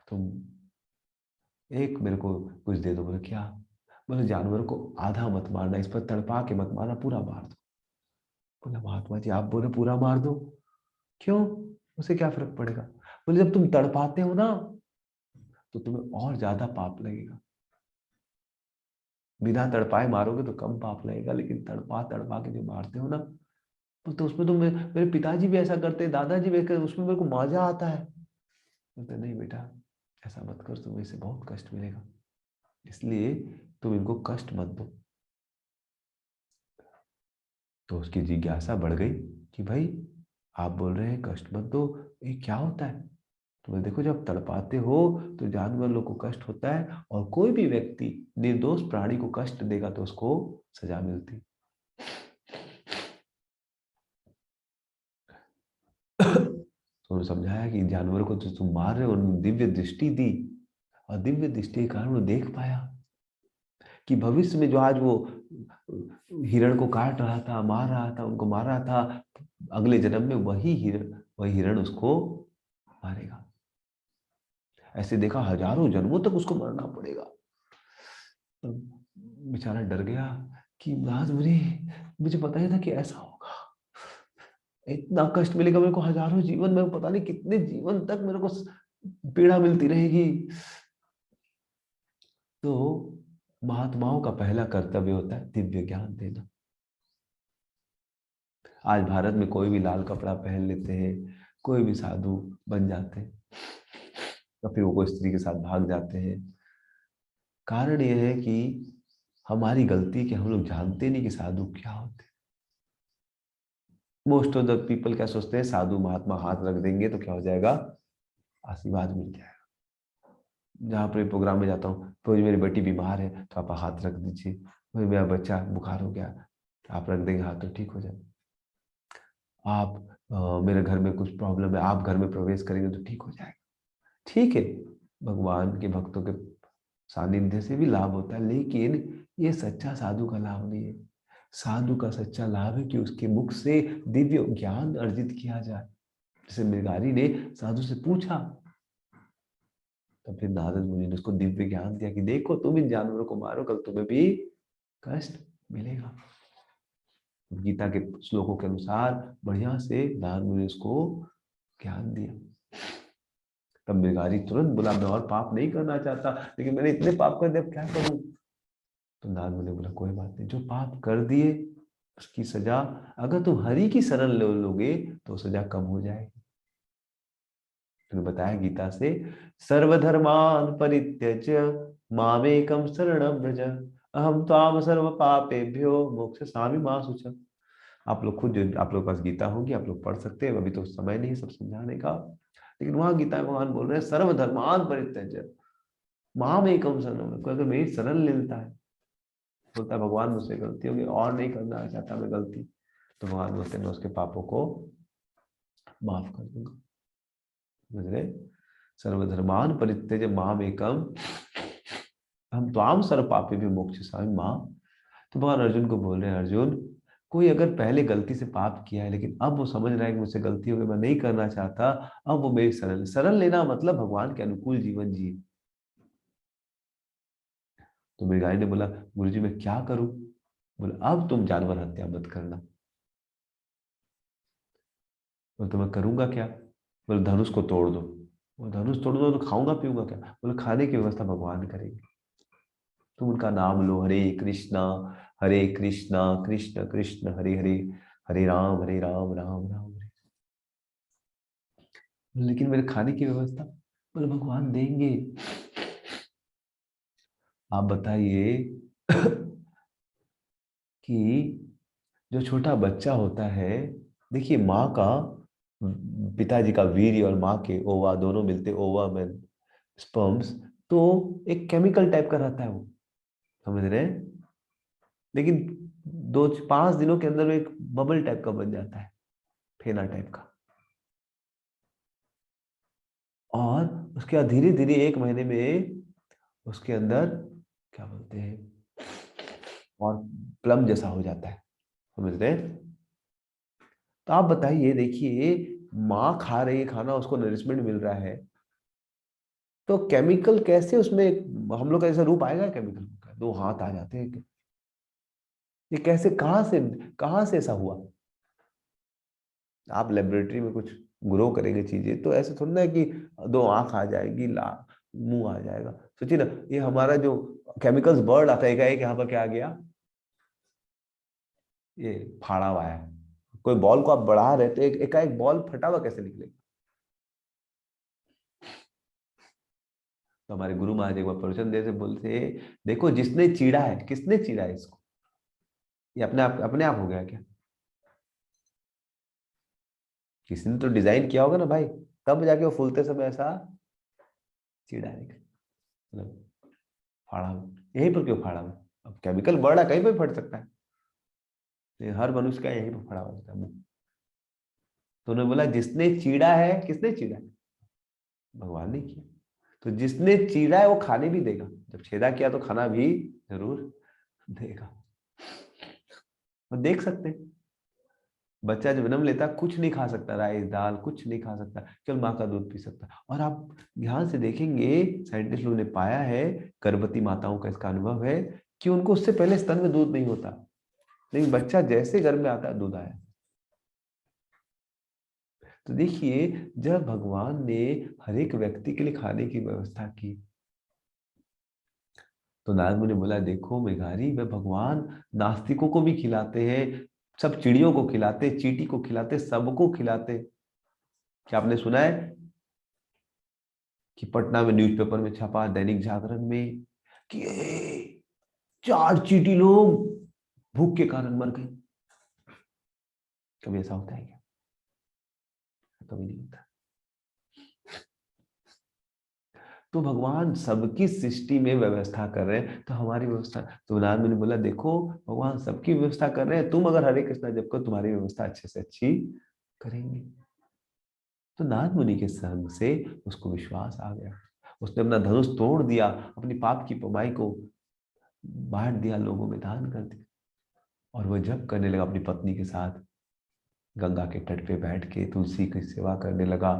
तुम एक मेरे को कुछ दे दो। बोले क्या। बोले जानवर को आधा मत मारना, इस पर तड़पा के मत मारना, पूरा मार दो। बोला महात्मा जी आप बोले पूरा मार दो, क्यों, उसे क्या फर्क पड़ेगा। बोले जब तुम तड़पाते हो ना तो तुम्हें और ज्यादा पाप लगेगा, बिना तड़पाए मारोगे तो कम पाप लगेगा, लेकिन तड़पा तड़पा के जो मारते हो ना तो उसमें तो मेरे पिताजी भी ऐसा करते, दादाजी भी करते, उसमें मेरे को मजा आता है। बोलते नहीं बेटा, ऐसा मत कर, तुम्हें इससे बहुत कष्ट मिलेगा, इसलिए तुम इनको कष्ट मत दो। तो उसकी जिज्ञासा बढ़ गई कि भाई आप बोल रहे हैं कष्ट मत दो, ये क्या होता है? तो बोले देखो, जब तड़पाते हो तो जानवर लोग को कष्ट होता है, और कोई भी व्यक्ति निर्दोष प्राणी को कष्ट देगा तो उसको सजा मिलती। तो उन्होंने समझाया कि जानवरों को जो तुम मार रहे हो, उन्होंने दिव्य दृष्टि दी, और दिव्य दृष्टि के कारण वो देख पाया कि भविष्य में जो आज वो हिरण को काट रहा था, मार रहा था, उनको मार रहा था, अगले जन्म में वही हिरण उसको मारेगा। ऐसे देखा हजारों जन्मों तक उसको मरना पड़ेगा। तो बेचारा डर गया कि नाथ मुनि, मुझे पता ही था कि ऐसा होगा, इतना कष्ट मिलेगा मेरे को, हजारों जीवन में, पता नहीं कितने जीवन तक मेरे को पीड़ा मिलती रहेगी। तो महात्माओं का पहला कर्तव्य होता है दिव्य ज्ञान देना। आज भारत में कोई भी लाल कपड़ा पहन लेते हैं, कोई भी साधु बन जाते हैं, या फिर वो कोई स्त्री के साथ भाग जाते हैं। कारण यह है कि हमारी गलती है कि हम लोग जानते नहीं कि साधु क्या होते। मोस्ट ऑफ द पीपल क्या सोचते हैं, साधु महात्मा हाथ रख देंगे तो क्या हो जाएगा, आशीर्वाद मिल जाएगा। जहाँ पर प्रोग्राम में जाता हूँ, तो मेरी बेटी बीमार है तो आप हाथ रख दीजिए, मेरा बच्चा बुखार हो गया, आप रख देंगे हाथ तो ठीक हो जाए। आप मेरे घर में कुछ प्रॉब्लम है, आप घर में प्रवेश करेंगे तो ठीक हो जाएगा। ठीक है, भगवान के भक्तों के सानिध्य से भी लाभ होता है, लेकिन ये सच्चा साधु का लाभ नहीं है। साधु का सच्चा लाभ है कि उसके मुख से दिव्य ज्ञान अर्जित किया जाए। जैसे मृगारी ने साधु से पूछा, तो फिर नारद मुनि ने उसको दिव्य ज्ञान दिया कि देखो, तुम इन जानवरों को मारो, कल तुम्हें भी कष्ट मिलेगा। गीता के श्लोकों के अनुसार बढ़िया से नारद मुनि उसको ज्ञान दिया। तब मृगारी तुरंत बोला, मैं और पाप नहीं करना चाहता, लेकिन मैंने इतने पाप कर दिए, अब क्या करूं? तो नारद मुनि ने बोला, कोई बात नहीं, जो पाप कर दिए उसकी सजा, अगर तुम हरि की शरण लोगे तो सजा कम हो जाएगी। तो बताया गीता से, सर्वधर्मान परित्यज्य मामेकम शरणं व्रज, अहम त्वाम सर्व पापेभ्यो मोक्षयिष्यामि मा शुचः। आप लोग खुद, जो आप लोग के पास गीता होगी, आप लोग पढ़ सकते हैं, अभी तो समय नहीं सब समझाने का, लेकिन वहां गीता में भगवान बोल रहे हैं सर्वधर्मान परित्यज्य मामेकम शरणं व्रज। कोई अगर मेरी शरण ले लेता है, बोलता है भगवान मुझसे गलती होगी और नहीं करना चाहता मैं गलती, तो भगवान बोलते हैं मैं उसके पापों को माफ कर दूंगा। समझ रहे? सर्वधर्मान परित्यज्य माम एकम हम त्वाम सर्व पापी भी मोक्षयिष्यामि मां। तो भगवान अर्जुन को बोल रहे हैं, अर्जुन, कोई अगर पहले गलती से पाप किया है, लेकिन अब वो समझ रहा है कि मुझसे गलती हो गई, मैं नहीं करना चाहता, अब वो मेरी शरण लेना मतलब भगवान के अनुकूल जीवन जिए। तो मेरी गाय ने बोला, गुरुजी मैं क्या करूं? बोला, अब तुम जानवर हत्या मत करना। बोले तो मैं करूंगा क्या? बोले धनुष को तोड़ दो। वो धनुष तोड़ दो तो खाऊंगा पीऊंगा क्या? बोले खाने की व्यवस्था भगवान करेंगे, तुम उनका नाम लो, हरे कृष्णा कृष्ण कृष्ण हरे हरे, हरे राम राम राम हरे। लेकिन मेरे खाने की व्यवस्था? बोले भगवान देंगे। आप बताइए कि जो छोटा बच्चा होता है, देखिए माँ का, पिताजी का वीर्य और माँ के ओवा दोनों मिलते, ओवा में स्पर्म्स, तो एक केमिकल टाइप का रहता है वो, समझ रहे हैं? लेकिन 2-5 दिनों के अंदर वो एक बबल टाइप का बन जाता है, फेना टाइप का। और उसके बाद धीरे धीरे 1 महीने में उसके अंदर क्या बोलते हैं, और प्लम जैसा हो जाता है, समझ रहे हैं? तो आप बताइए, देखिए माँ खा रही है खाना, उसको नरिशमेंट मिल रहा है, तो केमिकल कैसे उसमें हम लोग का ऐसा रूप आएगा? केमिकल का 2 हाथ आ जाते हैं, ये कैसे, कहाँ से ऐसा हुआ? आप लेबोरेटरी में कुछ ग्रो करेंगे चीजें, तो ऐसे थोड़ा ना है कि 2 आंख आ जाएगी, मुंह आ जाएगा। सोचिए ना, ये हमारा जो केमिकल्स बर्ड आता है, एक यहाँ पर क्या आ गया, ये फाड़ा हुआ है, कोई बॉल को आप बढ़ा रहे तो एक बॉल फटा हुआ कैसे निकलेगा? तो हमारे गुरु महाराज एक बार प्रवचन दे से बोलते, देखो जिसने चीड़ा है, किसने चीड़ा है इसको? ये अपने आप हो गया क्या? किसी ने तो डिजाइन किया होगा ना भाई, तब जाके वो फूलते समय ऐसा चीड़ा निकले। मतलब फाड़ा हुआ। यहीं पर क्यों फाड़ा हुआ? अब केमिकल बढ़ रहा, कहीं पर फट सकता है। ये हर मनुष्य का यहीं पर फड़ा हुआ होता है मुंह। तो उन्होंने बोला जिसने चीड़ा है, किसने चीड़ा है? भगवान ने किया। तो जिसने चीरा है वो खाने भी देगा, जब छेदा किया तो खाना भी जरूर देगा। और देख सकते हैं, बच्चा जब जन्म लेता है कुछ नहीं खा सकता, राइस दाल कुछ नहीं खा सकता, केवल माँ का दूध पी सकता है। और आप ध्यान से देखेंगे, साइंटिस्ट लोगों ने पाया है, गर्भवती माताओं का इसका अनुभव है कि उनको उससे पहले स्तन में दूध नहीं होता, लेकिन बच्चा जैसे गर्भ में आता है दूध आया। तो देखिए, जब भगवान ने हर एक व्यक्ति के लिए खाने की व्यवस्था की, तो नारद मुनि ने बोला, देखो मेघारी, वे भगवान नास्तिकों को भी खिलाते हैं, सब चिड़ियों को खिलाते, चींटी को खिलाते, सबको खिलाते। क्या आपने सुना है कि पटना में न्यूज़पेपर में छपा, दैनिक जागरण में, कि 4 चींटी लोग भूख के कारण मर गए? कभी ऐसा होता है क्या? कभी नहीं होता। तो भगवान सबकी सृष्टि में व्यवस्था कर रहे हैं, तो हमारी व्यवस्था, तो नारद मुनि ने बोला, देखो भगवान सबकी व्यवस्था कर रहे हैं, तुम अगर हरे कृष्णा जप करो तुम्हारी व्यवस्था अच्छे से अच्छी करेंगे। तो नारद मुनि के संग से उसको विश्वास आ गया, उसने अपना धनुष तोड़ दिया, अपनी पाप की कमाई को बांट दिया, लोगों में दान कर दिया, और वह जप करने लगा अपनी पत्नी के साथ, गंगा के तट पे बैठ के तुलसी की सेवा करने लगा।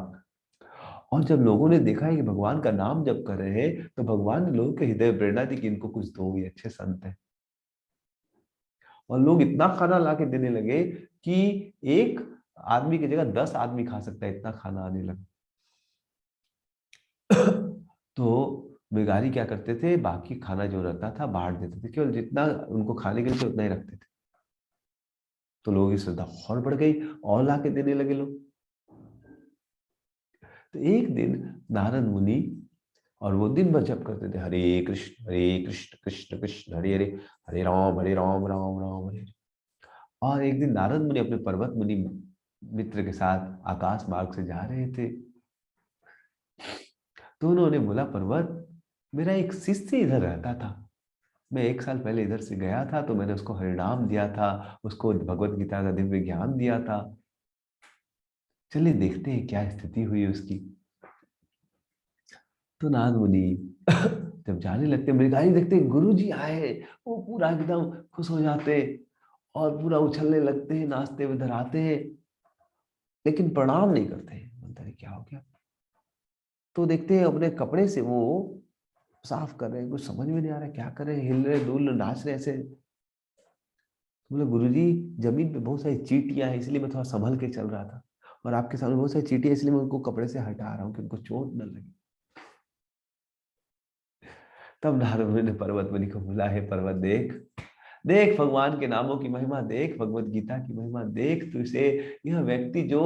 और जब लोगों ने देखा है कि भगवान का नाम जप कर रहे हैं, तो भगवान ने लोगों के हृदय में प्रेरणा दी कि इनको कुछ दो, ये अच्छे संत हैं। और लोग इतना खाना ला के देने लगे कि एक आदमी की जगह 10 आदमी खा सकता है, इतना खाना आने लगा। तो बेगारी क्या करते थे, बाकी खाना जो रहता था बांट देते थे, केवल जितना उनको खाने के लिए उतना ही रखते थे। तो लोगों की श्रद्धा और बढ़ गई, और ला के देने लगे लोग। तो एक दिन नारद मुनि, और वो दिन भर जप करते थे, हरे कृष्ण कृष्ण कृष्ण हरे हरे, हरे राम राम राम हरे। और एक दिन नारद मुनि अपने पर्वत मुनि मित्र के साथ आकाश मार्ग से जा रहे थे। तो उन्होंने बोला, पर्वत, मेरा एक शिष्य इधर रहता था, मैं 1 साल पहले इधर से गया था, तो मैंने उसको हरिनाम दिया था, उसको भगवत गीता का दिव्य ज्ञान दिया था, चलिए देखते हैं क्या स्थिति हुई उसकी। तो नारद मुनि जब जाने लगते, मृगारी देखते गुरु जी आए, वो पूरा एकदम खुश हो जाते, और पूरा उछलने लगते हैं, नाचते हुए इधर आते हैं, लेकिन प्रणाम नहीं करते हैं। बोलते हैं क्या हो गया? तो देखते हैं अपने कपड़े से वो साफ कर रहे हैं, कुछ समझ में नहीं आ रहा क्या कर रहे हैं, हिल रहे डुल रहे, नाच रहे ऐसे। तो बोले, गुरु जी, जमीन पे बहुत सारी चींटियां हैं, इसलिए मैं थोड़ा संभल के चल रहा था, और आपके सामने बहुत सारी चींटियां, इसलिए मैं उनको कपड़े से हटा रहा हूँ कि उनको चोट न लगे। तब नारद मुनि ने पर्वत मुनि को बोला, है पर्वत, देख देख भगवान के नामों की महिमा देख, भगवत गीता की महिमा देख, तू इसे, यह व्यक्ति जो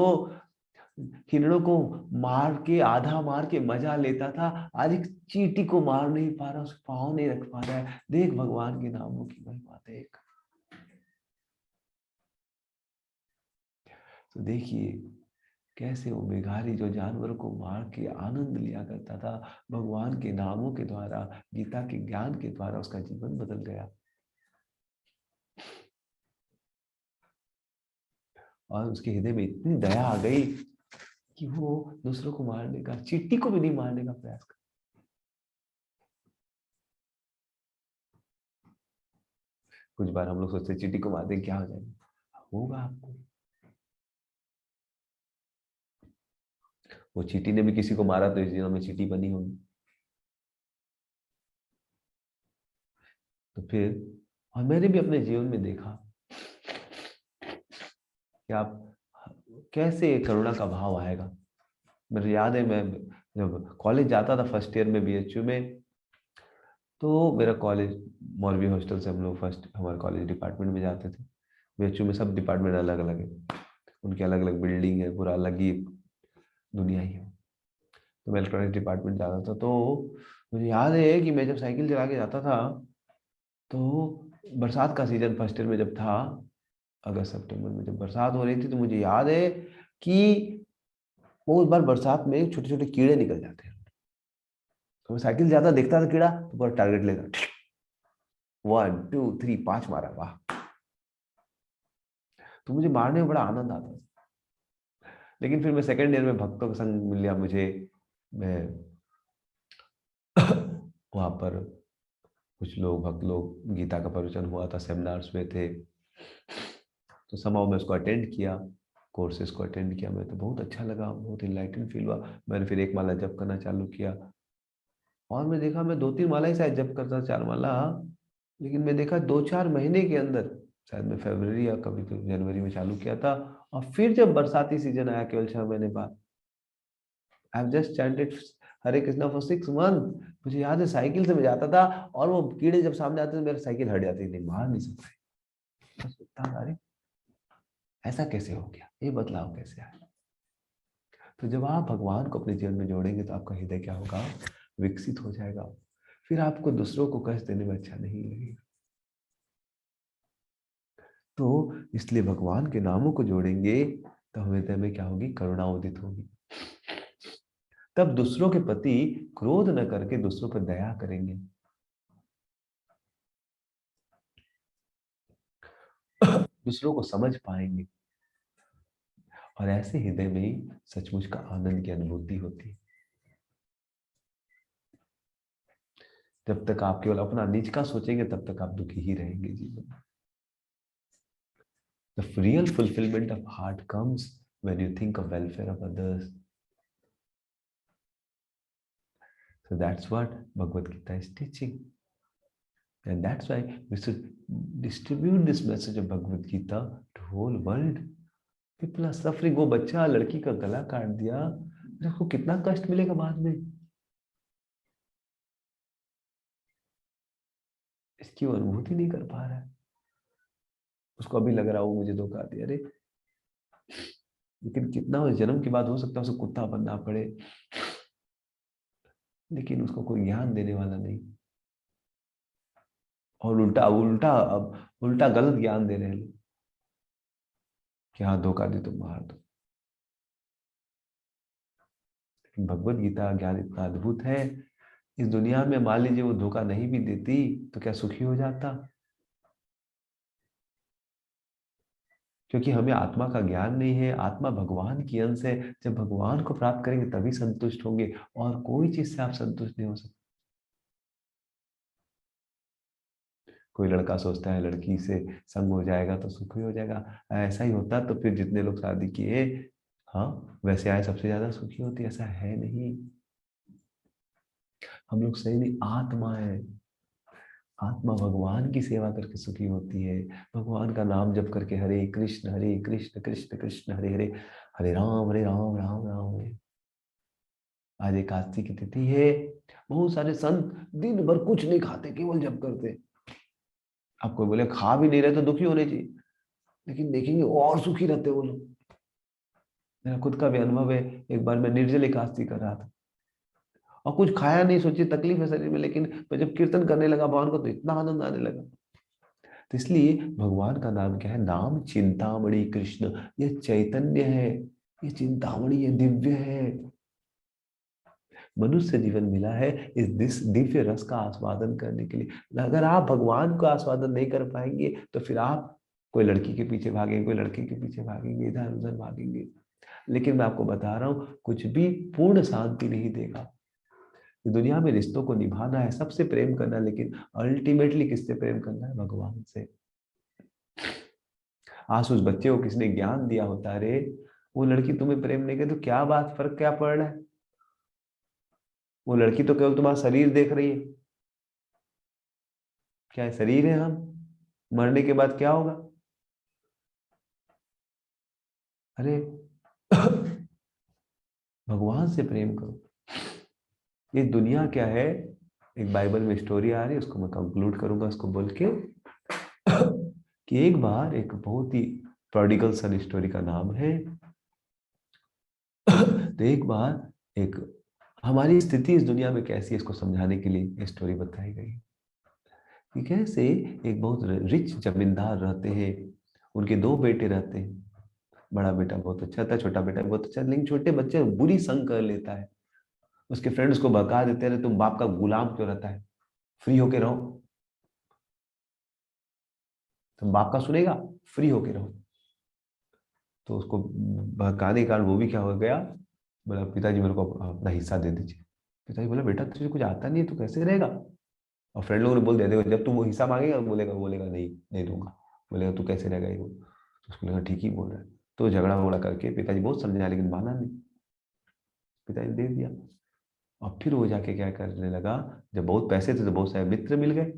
हिरणों को मार के, आधा मार के मजा लेता था, आज एक चींटी को मार नहीं पा रहा, उसे पाँव नहीं रख पा रहा है, देख भगवान के नामों की महिमा देख। तो देखिए कैसे वो मेघारी जो जानवरों को मार के आनंद लिया करता था, भगवान के नामों के द्वारा, गीता के ज्ञान के द्वारा उसका जीवन बदल गया, और उसके हृदय में इतनी दया आ गई कि वो दूसरों को मारने का, चींटी को भी नहीं मारने का प्रयास कर। कुछ बार हम लोग सोचते चींटी को मार दें क्या हो जाएगा, होगा आपको। वो चींटी ने भी किसी को मारा तो इस जीवन में चींटी बनी होगी। तो फिर, और मैंने भी अपने जीवन में देखा कि आप कैसे करुणा का भाव आएगा। मुझे याद है, मैं जब कॉलेज जाता था फर्स्ट ईयर में बीएचयू में, तो मेरा कॉलेज मौलवी हॉस्टल से, हम लोग फर्स्ट हमारे कॉलेज डिपार्टमेंट में जाते थे, बीएचयू में सब डिपार्टमेंट अलग अलग है। उनकी अलग अलग बिल्डिंग है, पूरा अलग ही दुनिया ही है। तो मैं इलेक्ट्रॉनिक्स डिपार्टमेंट जाता था, तो मुझे याद है कि मैं जब साइकिल चला के जाता था, तो बरसात का सीजन फर्स्ट ईयर में जब था, अगस्त सितंबर में जब बरसात हो रही थी, तो मुझे याद है कि वो उस बार बरसात में छोटे छोटे कीड़े निकल जाते हैं। तो मैं साइकिल ज्यादा देखता था कीड़ा, तो पूरा टारगेट लेता, 1 2 3 5 मारा, वाह। तो मुझे मारने में बड़ा आनंद आता था। लेकिन फिर मैं सेकंड ईयर में भक्तों का संग मिल लिया मुझे। मैं वहां पर कुछ लोग, भक्त लोग, गीता का प्रवचन हुआ था, सेमिनार्स में थे, तो समाव मैं उसको अटेंड किया, कोर्सेज को अटेंड किया। मैं तो बहुत अच्छा लगा, बहुत इनलाइटन फील हुआ। मैंने फिर एक माला जप करना चालू किया, और मैं देखा मैं 2 3 माला ही शायद जप करता, 4 माला। लेकिन मैं देखा 2 4 महीने के अंदर, शायद मैं फरवरी या कभी तो जनवरी में चालू किया था, और फिर जब बरसाती सीजन आया केवल 6 महीने बाद, I have just chanted Hare Krishna for 6 month. मुझे याद है साइकिल से मैं जाता था, और वो कीड़े जब सामने आते थे मेरी साइकिल हट जाती थी, मार नहीं सकते। मैं सोचता था, अरे ऐसा कैसे हो गया, ये बदलाव कैसे आया। तो जब आप भगवान को अपने जीवन में जोड़ेंगे, तो आपका हृदय क्या होगा, विकसित हो जाएगा। फिर आपको दूसरों को कष्ट देने में अच्छा नहीं लगेगा। तो इसलिए भगवान के नामों को जोड़ेंगे, तो हृदय में क्या होगी, करुणा उदित होगी। तब दूसरों के प्रति क्रोध न करके दूसरों पर दया करेंगे। दूसरों को समझ पाएंगे, और ऐसे हृदय में ही सचमुच का आनंद की अनुभूति होती है। जब तक आप केवल अपना निज का सोचेंगे, तब तक आप दुखी ही रहेंगे जीवन में। The real fulfillment of heart comes when you think of welfare of others. So that's what Bhagavad Gita is teaching. And that's why we should distribute this message of Bhagavad Gita to whole world. People are suffering. वो बच्चा लड़की का गला काट दिया, उसको कितना कष्ट मिलेगा बाद में, इसकी वो अनुभूति नहीं कर पा रहा है। उसको अभी लग रहा है वो मुझे धोखा दिया, अरे लेकिन कितना उस जन्म के बाद हो सकता है उसे कुत्ता बनना पड़े, लेकिन उसको कोई ज्ञान देने वाला नहीं। और उल्टा उल्टा अब उल्टा गलत ज्ञान दे रहे हैं लोग कि हाँ धोखा दे तो मार दो। लेकिन भगवत गीता ज्ञान इतना अद्भुत है, इस दुनिया में मान लीजिए वो धोखा नहीं भी देती, तो क्या सुखी हो जाता? क्योंकि हमें आत्मा का ज्ञान नहीं है, आत्मा भगवान की अंश है। जब भगवान को प्राप्त करेंगे तभी संतुष्ट होंगे, और कोई चीज से आप संतुष्ट नहीं हो सकते। कोई लड़का सोचता है लड़की से संग हो जाएगा तो सुखी हो जाएगा, ऐसा ही होता तो फिर जितने लोग शादी किए, हाँ वैसे आए सबसे ज्यादा सुखी होती, ऐसा है नहीं। हम लोग सही नहीं, आत्मा है, आत्मा भगवान की सेवा करके सुखी होती है। भगवान का नाम जप करके, हरे कृष्ण कृष्ण कृष्ण हरे हरे, हरे राम राम राम हरे। आज एकादशी की तिथि है, बहुत सारे संत दिन भर कुछ नहीं खाते, केवल जप करते। आपको बोले खा भी नहीं रहे तो दुखी होने चाहिए, लेकिन देखेंगे और सुखी रहते वो लोग। मेरा खुद का भी अनुभव है, एक बार मैं निर्जल एकादशी कर रहा था, और कुछ खाया नहीं, सोचिए तकलीफ है शरीर में, लेकिन मैं जब कीर्तन करने लगा भगवान को, तो इतना आनंद आने लगा। तो इसलिए भगवान का नाम क्या है, नाम चिंतामणि कृष्ण। ये चैतन्य है, ये चिंतामणि है, दिव्य है। मनुष्य जीवन मिला है इस दिव्य रस का आस्वादन करने के लिए। अगर आप भगवान का आस्वादन नहीं कर पाएंगे, तो फिर आप कोई लड़की के पीछे भागेंगे, कोई लड़के के पीछे भागेंगे, इधर उधर भागेंगे। लेकिन मैं आपको बता रहा हूं, कुछ भी पूर्ण शांति नहीं देगा। दुनिया में रिश्तों को निभाना है, सबसे प्रेम करना है, लेकिन अल्टीमेटली किससे प्रेम करना है, भगवान से। आज उस बच्चे को किसने ज्ञान दिया होता, अरे वो लड़की तुम्हें प्रेम नहीं करे तो क्या बात, फर्क क्या पड़ रहा है, वो लड़की तो केवल तुम्हारा शरीर देख रही है। क्या है, शरीर है हम, मरने के बाद क्या होगा? अरे भगवान से प्रेम करो। ये दुनिया क्या है, एक बाइबल में स्टोरी आ रही है, उसको मैं कंक्लूड करूंगा उसको बोल के कि एक बार एक बहुत ही प्रोडिगल सन स्टोरी का नाम है। तो एक बार एक हमारी स्थिति इस दुनिया में कैसी है इसको समझाने के लिए ये स्टोरी बताई गई कि कैसे एक बहुत रिच जमींदार रहते हैं, उनके दो बेटे रहते हैं। बड़ा बेटा बहुत अच्छा था, छोटा बेटा भी बहुत अच्छा, लेकिन छोटे बच्चे बुरी संग कर लेता है। उसके फ्रेंड्स को बहका देते रहे, तुम बाप का गुलाम क्यों रहता है, फ्री होके रहो, तुम बाप का सुनेगा, फ्री होके रहो। तो उसको बहकाने के कारण वो भी क्या हो गया, बोला पिताजी मेरे को अपना हिस्सा दे दीजिए। पिताजी बोला बेटा तुझे कुछ आता नहीं है, तू कैसे रहेगा। और फ्रेंड लोगों ने बोल दिया देखो जब तू वो हिस्सा मांगेगा, बोलेगा बोलेगा नहीं नहीं दूंगा, बोलेगा तू कैसे रहेगा ये वो। तो उसको लगा ठीक ही बोल रहा है। तो झगड़ा वगड़ा करके पिताजी बहुत समझाया लेकिन माना नहीं, पिताजी दे दिया। और फिर वो जाके क्या करने लगा, जब बहुत पैसे थे तो बहुत सारे मित्र मिल गए,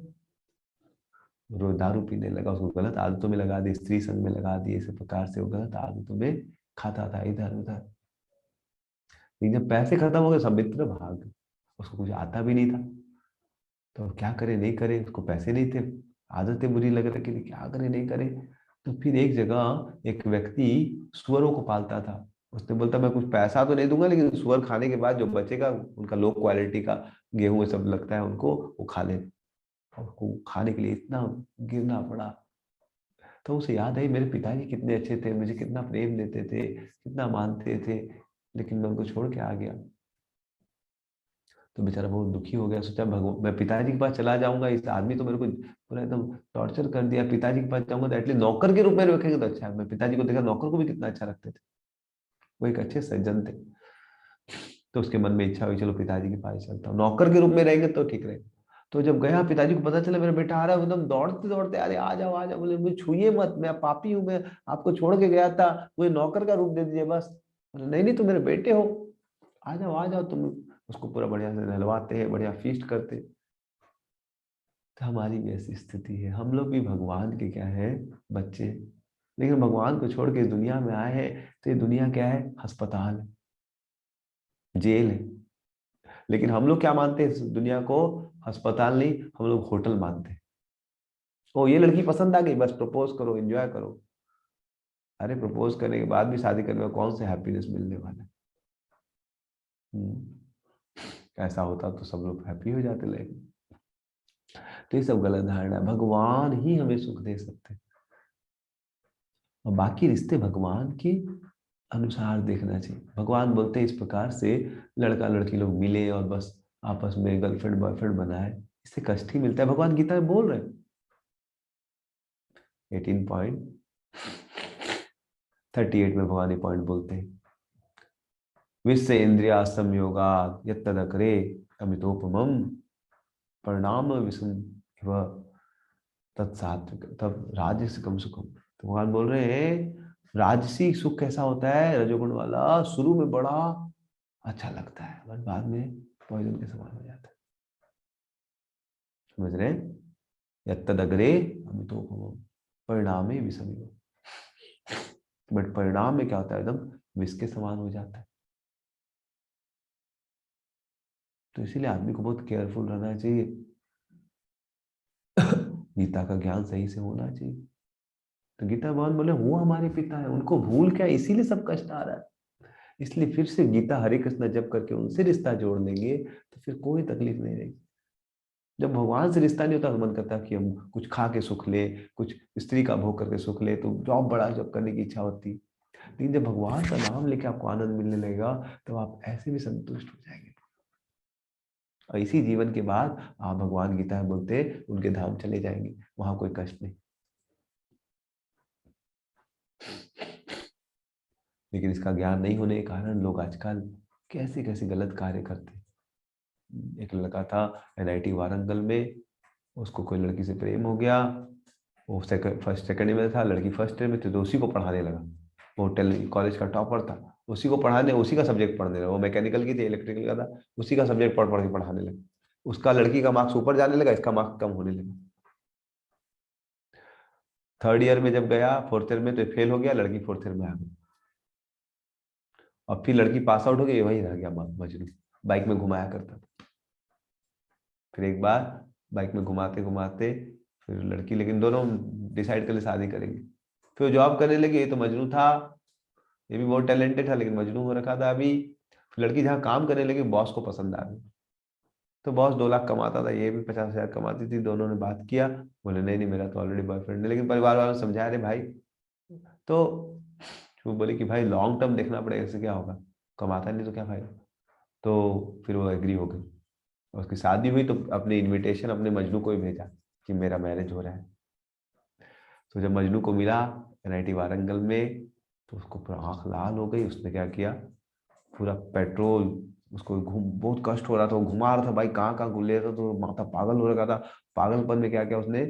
रोज दारू पीने लगा, उसको गलत आदतों में लगा दी, स्त्री संग में लगा दी, इस प्रकार से वो गलत आदतों में खाता था इधर उधर। लेकिन जब पैसे खत्म हो गए सब मित्र भाग गए, उसको कुछ आता भी नहीं था। तो क्या करे नहीं करे, उसको पैसे नहीं थे, आदतें बुरी लग रही थी, क्या करे नहीं करे। तो फिर एक जगह एक व्यक्ति सुअरों को पालता था, उसने बोलता मैं कुछ पैसा तो नहीं दूंगा लेकिन सुअर खाने के बाद जो बचेगा उनका लो क्वालिटी का गेहूं ये सब लगता है उनको, वो खा ले। और उसको खाने के लिए इतना गिरना पड़ा। तो उसे याद आई मेरे पिताजी कितने अच्छे थे, मुझे कितना प्रेम देते थे, कितना मानते थे, लेकिन मैं उनको छोड़ के आ गया। तो बेचारा बहुत दुखी हो गया, सोचा भगवान मैं पिताजी के पास चला जाऊंगा, इस आदमी तो मेरे को पूरा एकदम टॉर्चर कर दिया, पिताजी के पास जाऊंगा तो एटलीस्ट नौकर के रूप में रखेंगे तो अच्छा है। मैं पिताजी को देखा नौकर को भी कितना अच्छा रखते थे, वो एक अच्छे सज्जन थे। तो उसके मन में इच्छा हुई चलो पिताजी के पास चलता हूँ, नौकर के रूप में रहेंगे तो ठीक रहेगा। तो जब गया पिताजी को पता चला मेरा बेटा आ रहा है, एकदम दौड़ते दौड़ते अरे आ जाओ, बोले मुझे छुइए मत, मैं पापी हूँ, मैं आपको छोड़ के गया था, मुझे नौकर का रूप दे दीजिए बस। बोले नहीं नहीं तुम मेरे बेटे हो, आ जाओ तुम। उसको पूरा बढ़िया से नहलवाते हैं, बढ़िया फीस्ट करते हैं। तो हमारी भी ऐसी स्थिति है, हम लोग भी भगवान के क्या है, बच्चे। लेकिन भगवान को छोड़ के इस दुनिया में आए हैं, तो ये दुनिया क्या है, अस्पताल है, जेल है। लेकिन हम लोग क्या मानते हैं इस दुनिया को, अस्पताल नहीं, हम लोग होटल मानते हैं। ओ ये लड़की पसंद आ गई, बस प्रपोज करो एंजॉय करो। अरे प्रपोज करने के बाद भी शादी करने में कौन से हैप्पीनेस मिलने वाला है। ऐसा होता तो सब लोग हैप्पी हो जाते लाइफ में। तो ये सब गलत धारणा है, भगवान ही हमें सुख दे सकते हैं और बाकी रिश्ते भगवान के अनुसार देखना चाहिए। भगवान बोलते हैं इस प्रकार से लड़का लड़की लोग मिले और बस आपस में गर्लफ्रेंड बॉयफ्रेंड बनाए, इससे कष्ट ही मिलता है। भगवान गीता में बोल रहे हैं 18.38 में भगवान ये पॉइंट बोलते हैं, विश्व इंद्रिया संयोगा यत्तदकरे अमितोपमम परिणाम विषम इव तत्सात्विक तब राजसिकम सुखम। तो भगवान बोल रहे हैं राजसी सुख कैसा होता है, रजोगुण वाला शुरू में बड़ा अच्छा लगता है बट बाद में पॉइजन के समान हो जाता है। समझ रहे हैं, यत्तदग्रे अमितोपमम परिणामे विषम, बट परिणाम में क्या होता है, एकदम विष के समान हो जाता है। तो इसीलिए आदमी को बहुत केयरफुल रहना चाहिए, गीता का ज्ञान सही से होना चाहिए। तो गीता भगवान बोले वो हमारे पिता है, उनको भूल क्या, इसीलिए सब कष्ट आ रहा है। इसलिए फिर से गीता हरे कृष्ण जप करके उनसे रिश्ता जोड़ लेंगे तो फिर कोई तकलीफ नहीं रहेगी। जब भगवान से रिश्ता नहीं होता तो मन करता है कि हम कुछ खा के सुख ले, कुछ स्त्री का भोग करके सुख ले, तो जॉब बड़ा जॉब करने की इच्छा होती। लेकिन जब भगवान का नाम लेके आपको आनंद मिलने लगेगा तो आप ऐसे भी संतुष्ट हो जाएंगे। और इसी जीवन के बाद आप भगवान गीता में बोलते उनके धाम चले जाएंगे, वहां कोई कष्ट नहीं। लेकिन इसका ज्ञान नहीं होने के कारण लोग आजकल कैसे कैसे गलत कार्य करते हैं। एक लड़का था एनआईटी वारंगल में, उसको कोई लड़की से प्रेम हो गया, वो फर्स्ट सेकंड में था, लड़की फर्स्ट ईयर में थी, तो उसी को पढ़ाने लगा। वो कॉलेज का टॉपर था, उसी को पढ़ाने, उसी का सब्जेक्ट पढ़ने लगा। वो मैकेनिकल की थी, इलेक्ट्रिकल का था, उसी का सब्जेक्ट पढ़ पढ़ के पढ़ाने लगा। उसका लड़की का मार्क्स ऊपर जाने लगा, इसका मार्क्स कम होने लगा। थर्ड ईयर में जब गया, फोर्थ ईयर में तो फेल हो गया, लड़की फोर्थ ईयर में आ गई। और फिर लड़की पास आउट हो गई, वही रह गया मजनू, बाइक में घुमाया करता था। फिर एक बार बाइक में घुमाते घुमाते फिर लड़की, लेकिन दोनों डिसाइड कर ले शादी करेंगे। फिर वो जॉब करने लगी, ये तो मजनू था, ये भी बहुत टैलेंटेड था लेकिन मजनू हो रखा था अभी। फिर लड़की जहाँ काम करने लगी बॉस को पसंद आ गई, तो बॉस 2 लाख कमाता था, ये भी 50,000 कमाती थी। दोनों ने बात किया, बोले नहीं नहीं मेरा तो ऑलरेडी बॉयफ्रेंड है, लेकिन परिवार वालों ने समझाया, अरे भाई। तो वो बोली कि भाई लॉन्ग टर्म देखना पड़ेगा, इससे क्या होगा, कमाता नहीं तो क्या फायदा। तो फिर वो एग्री हो गई, और उसकी शादी हुई तो अपने इनविटेशन अपने मजनू को ही भेजा कि मेरा मैरिज हो रहा है। तो जब मजनू को मिला एनआईटी वारंगल में, तो उसको पूरा आंख लाल हो गई। उसने क्या किया, पूरा पेट्रोल, उसको घूम बहुत कष्ट हो रहा था, वो घुमा रहा था भाई, कहाँ कहाँ घूम ले रहा था, तो माथा पागल हो रखा था। पागलपन में क्या किया उसने,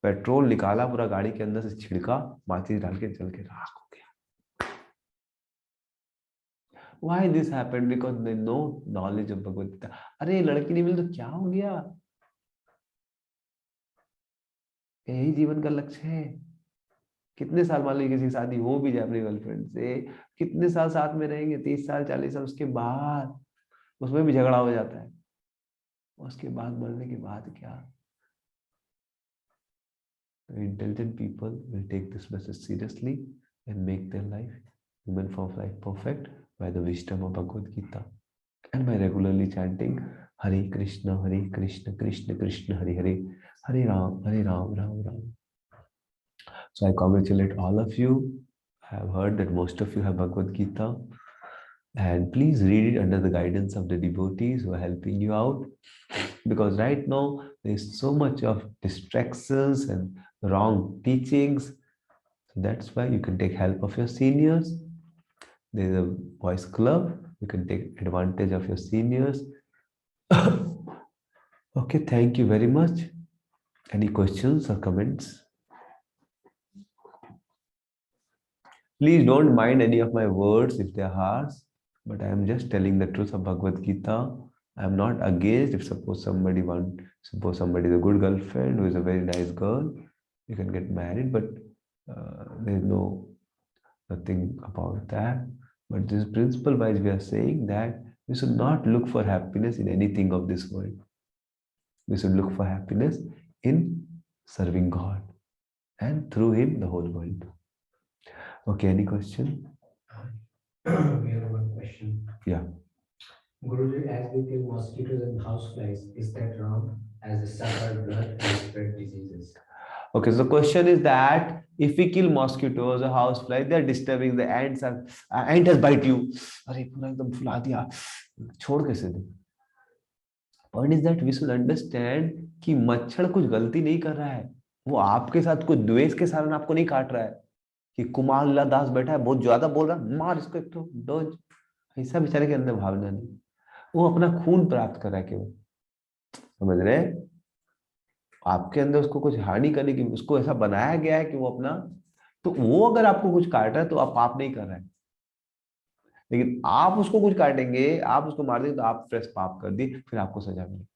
पेट्रोल निकाला, पूरा गाड़ी के अंदर से छिड़का, माचिस डाल के जल के राख हो गया। Why this happened? Because they no knowledge of Bhagavad Gita. अरे लड़की नहीं मिली तो क्या हो गया, यही जीवन का लक्ष्य है। कितने साल, मान लीजिए किसी की शादी हो भी जाए अपनी गर्लफ्रेंड से, कितने साल साथ में रहेंगे, 30 साल 40 साल, उसके बाद उसमें भी झगड़ा हो जाता है, उसके बाद मरने के बाद क्या। Intelligent people will take this message seriously and make their life, human form of life, perfect by the wisdom of Bhagavad Gita and by regularly chanting Hare Krishna, Krishna Krishna, Hare Hare, Hare Ram, Ram Ram. So I congratulate all of you. I have heard that most of you have Bhagavad Gita, and please read it under the guidance of the devotees who are helping you out, because right now there is so much of distractions and wrong teachings. So that's why you can take help of your seniors. There is a boys club, you can take advantage of your seniors. Okay, thank you very much. Any questions or comments? Please don't mind any of my words if they are harsh, but I am just telling the truth of Bhagavad Gita. I am not against if suppose somebody is a good girlfriend who is a very nice girl, you can get married, but there is nothing about that. But this principle wise we are saying that we should not look for happiness in anything of this world. We should look for happiness in serving God, and through Him the whole world. Okay, any question? We have one question. Yeah. Guruji, as we kill mosquitoes and houseflies, is that wrong? As they suck our blood and spread diseases. Okay, so the question is that if we kill mosquitoes or houseflies, they are disturbing. The ants are ant has bite you. अरे पूरा एकदम फुला दिया, छोड़ कैसे दे? Point is that we should understand कि मच्छर कुछ गलती नहीं कर रहा है, वो आपके साथ कुछ द्वेष के कारण आपको नहीं काट रहा है कि कुमार लीला दास बैठा है बहुत ज्यादा बोल रहा है, मार इसको एक तो डोज। ऐसा बेचारे के अंदर भावना नहीं, वो अपना खून प्राप्त कर रहा है केवल, समझ रहे हैं? आपके अंदर उसको कुछ हानि करने की, उसको ऐसा बनाया गया है कि वो अपना, तो वो अगर आपको कुछ काट रहा है तो आप पाप नहीं कर रहे हैं, लेकिन आप उसको कुछ काटेंगे, आप उसको मार देंगे तो आप फ्रेश पाप कर दी, फिर आपको सजा मिलेगी।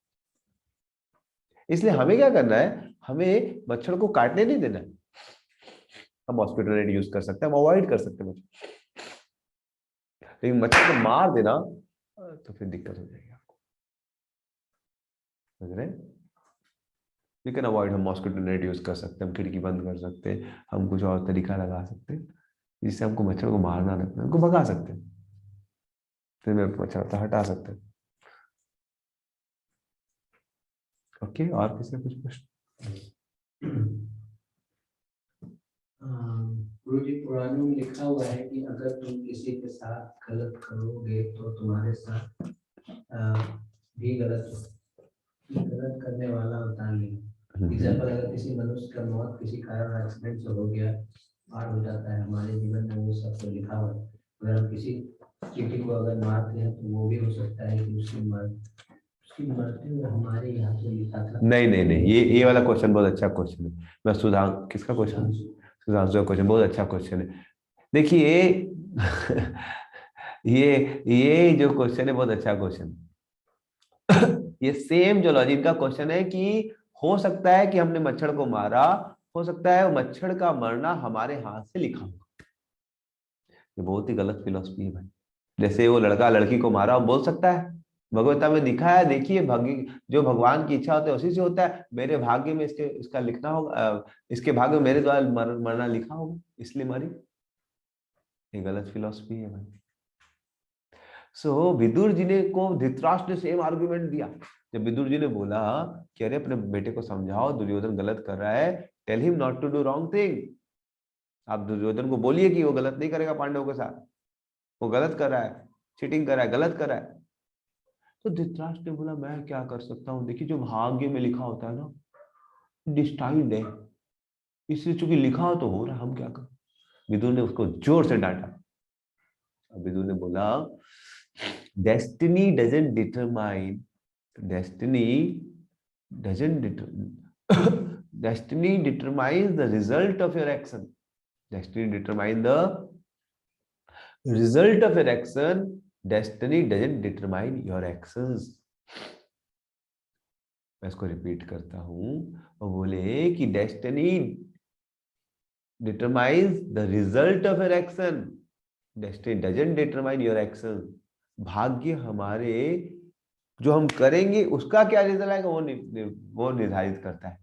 इसलिए हमें क्या करना है, हमें मच्छर को काटने नहीं देना है। हम मॉस्किटो नेट यूज कर सकते हैं, हम अवॉइड कर सकते हैं मच्छर, लेकिन मच्छर को मार देना तो फिर दिक्कत हो जाएगी आपको, समझ रहे हैं? वी कैन अवॉइड, हम मॉस्किटो नेट यूज कर सकते हैं, हम खिड़की बंद कर सकते हैं, हम कुछ और तरीका लगा सकते हैं जिससे हमको मच्छर को मारना ना पड़े, उनको भगा सकते हैं, फिर में मच्छर तो हटा सकते हैं। ओके, और किसी का कुछ प्रश्न? गुरुजी, पुराणों में लिखा हुआ है कि अगर तुम किसी के साथ गलत करोगे तो तुम्हारे साथ भी गलत करने वाला उतार लेगा। एग्जाम्पल, अगर किसी मनुष्य का मौत किसी कारण एक्सीडेंट से हो गया, मार हो जाता है, हमारे जीवन में वो सब तो लिखा हुआ है। अगर हम किसी चींटी को अगर मारते हैं तो वो भी हो सकता है कि उसकी मरते हुए हमारे यहाँ से लिखा था। नहीं नहीं नहीं, ये वाला क्वेश्चन बहुत अच्छा क्वेश्चन है। मैं सुधां, किसका क्वेश्चन? सुधांशु का क्वेश्चन बहुत अच्छा क्वेश्चन है। देखिए ये जो क्वेश्चन है बहुत अच्छा क्वेश्चन, ये सेम जो लॉजिक का क्वेश्चन है कि हो सकता है कि हमने मच्छर को मारा, हो सकता है मच्छर का मरना हमारे हाथ से लिखा होगा। ये बहुत ही गलत फिलोसफी है भाई। जैसे वो लड़का लड़की को मारा, वो बोल सकता है भगवता में दिखाया, देखिए भाग्य जो भगवान की इच्छा होती है उसी से होता है। मेरे भाग्य में इसका लिखना होगा, इसके भाग्य में मेरे द्वारा मरना लिखा होगा, इसलिए मरी। ये गलत फिलॉसफी है भाई। सो विदुर जी ने को धृतराष्ट्र ने सेम आर्गुमेंट दिया। जब विदुर जी ने बोला कि अरे अपने बेटे को समझाओ, दुर्योधन गलत कर रहा है, tell him not to do wrong thing. आप दुर्योधन को बोलिए कि वो गलत नहीं करेगा पांडवों के साथ, वो गलत कर रहा है, चीटिंग कर रहा है, गलत कर रहा है। तो धृतराष्ट्र ने बोला मैं क्या कर सकता हूँ, देखिए जो भाग्य में लिखा होता है ना, डिस्टाइंड है, इसलिए चूंकि लिखा हो तो हो रहा, हम क्या करें। विदुर ने उसको जोर से डांटा। विदुर ने बोला destiny doesn't determine, destiny doesn't destiny determines the result of your action, destiny determine the result of your action, destiny doesn't determine your actions. मैं इसको रिपीट करता हूं। वो बोले कि destiny determines the result of your action, destiny doesn't determine your action. भाग्य हमारे जो हम करेंगे उसका क्या रिजल्ट आएगा वो निर्धारित करता है।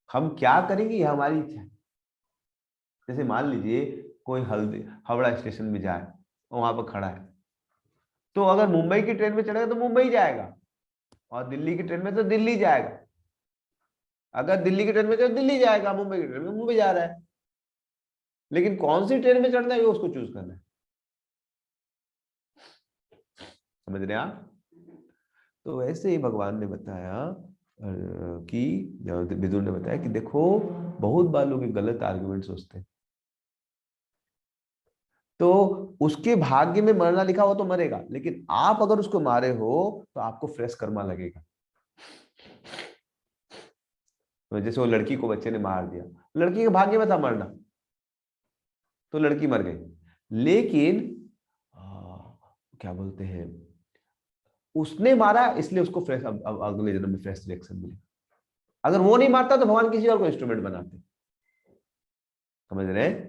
हम क्या करेंगे ये हमारी इच्छा है। जैसे मान लीजिए कोई हावड़ा स्टेशन में जाए, वहां पर खड़ा है, तो अगर मुंबई की ट्रेन में चढ़ेगा तो मुंबई जाएगा, और दिल्ली की ट्रेन में तो दिल्ली जाएगा। अगर दिल्ली की ट्रेन में तो दिल्ली जाएगा, मुंबई की ट्रेन में मुंबई जा रहा है। लेकिन कौन सी ट्रेन में चढ़ना है वो उसको चूज करना है। समझ रहे हैं आप? तो वैसे ही भगवान ने बताया कि विदुर ने बताया कि देखो बहुत बार लोग गलत आर्गुमेंट सोचते हैं, तो उसके भाग्य में मरना लिखा हो तो मरेगा, लेकिन आप अगर उसको मारे हो तो आपको फ्रेश कर्मा लगेगा। तो जैसे वो लड़की को बच्चे ने मार दिया, लड़की के भाग्य में था मरना, तो लड़की मर गई। लेकिन क्या बोलते हैं, उसने मारा इसलिए उसको फ्रेश अब अगले जन्म में फ्रेश रिएक्शन मिले। अगर वो नहीं मारता तो भगवान किसी और को इंस्ट्रूमेंट बनाते। समझ रहे हैं?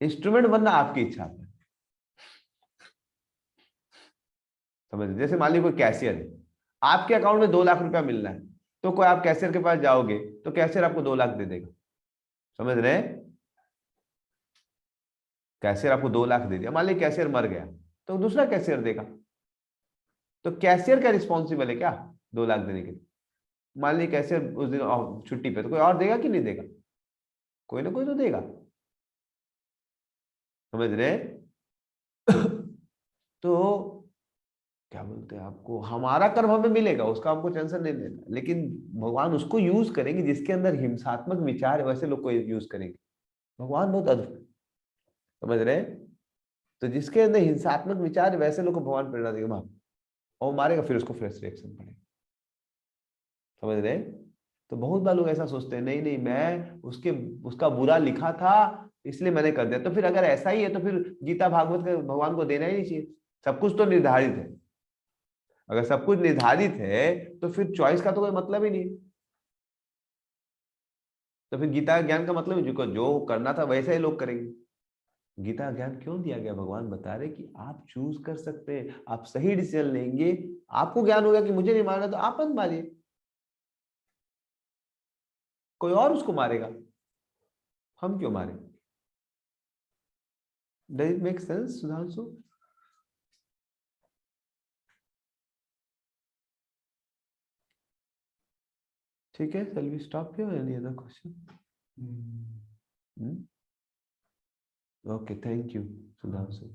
इंस्ट्रूमेंट बनना आपकी इच्छा है। समझ रहे? जैसे मान लीजिए कोई कैशियर है, आपके अकाउंट में 2 लाख रुपया मिलना है, तो कोई आप कैशियर के पास जाओगे तो कैशियर आपको 2 लाख दे देगा। समझ रहे हैं? कैशियर आपको 2 लाख दे दिया, मान लीजिए कैशियर मर गया तो दूसरा कैशियर देगा, तो कैशियर का रिस्पॉन्सिबल है क्या 2 लाख देने के लिए? मान लीजिए कैशियर उस दिन छुट्टी पे, तो कोई और देगा कि नहीं देगा? कोई ना कोई तो देगा। समझ रहे हैं? तो क्या बोलते हैं, आपको हमारा कर्म हमें मिलेगा, उसका हमको टेंशन नहीं लेना, लेकिन भगवान उसको यूज करेंगे जिसके अंदर हिंसात्मक विचार है, वैसे लोग को यूज करेंगे। भगवान बहुत अद्भुत। समझ रहे हैं? तो जिसके अंदर हिंसात्मक विचार है वैसे लोग को भगवान प्रेरणा देगा मार, और मारेगा, फिर उसको फ्रेश रिएक्शन पड़ेगा। समझ रहे हैं? तो बहुत बार लोग ऐसा सोचते हैं, नहीं नहीं मैं उसका बुरा लिखा था इसलिए मैंने कर दिया। तो फिर अगर ऐसा ही है तो फिर गीता भागवत का भगवान को देना ही नहीं चाहिए। सब कुछ तो निर्धारित है। अगर सब कुछ निर्धारित है तो फिर चॉइस का तो कोई मतलब ही नहीं। तो फिर गीता ज्ञान का मतलब जो जो करना था वैसा ही लोग करेंगे। गीता ज्ञान क्यों दिया गया? भगवान बता रहे कि आप चूज कर सकते हैं, आप सही डिसीजन लेंगे, आपको ज्ञान होगा कि मुझे नहीं मारना तो आप मत मारिए, कोई और उसको मारेगा, हम क्यों मारे? Does it make sense Sudhanshu? ठीक है, shall we stop here? Any other question? Okay, thank you, Sudhanshu.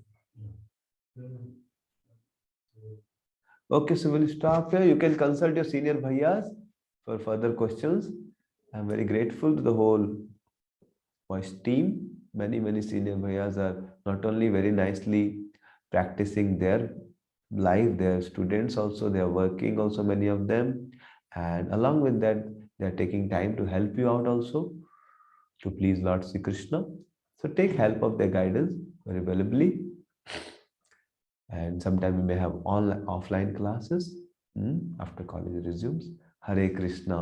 Okay, so we'll stop here. You can consult your senior bhaiyas for further questions. I'm very grateful to the whole voice team. Many senior bhaiyas are not only very nicely practicing their life, their students also, they are working also, many of them. And along with that, they are taking time to help you out also, to please Lord Sri Krishna. So take help of their guidance very valuably. And sometime we may have online, offline classes after college resumes. Hare Krishna,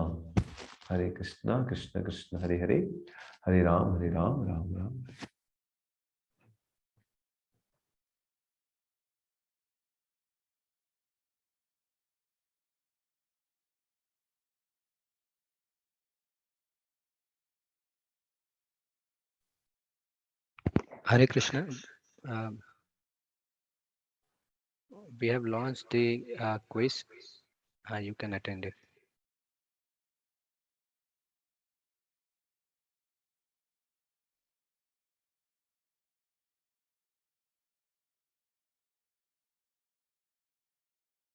Krishna Krishna, Hare Hare, Hare Ram, Ram Ram. Hare Krishna. Um, we have launched the quiz. You can attend it.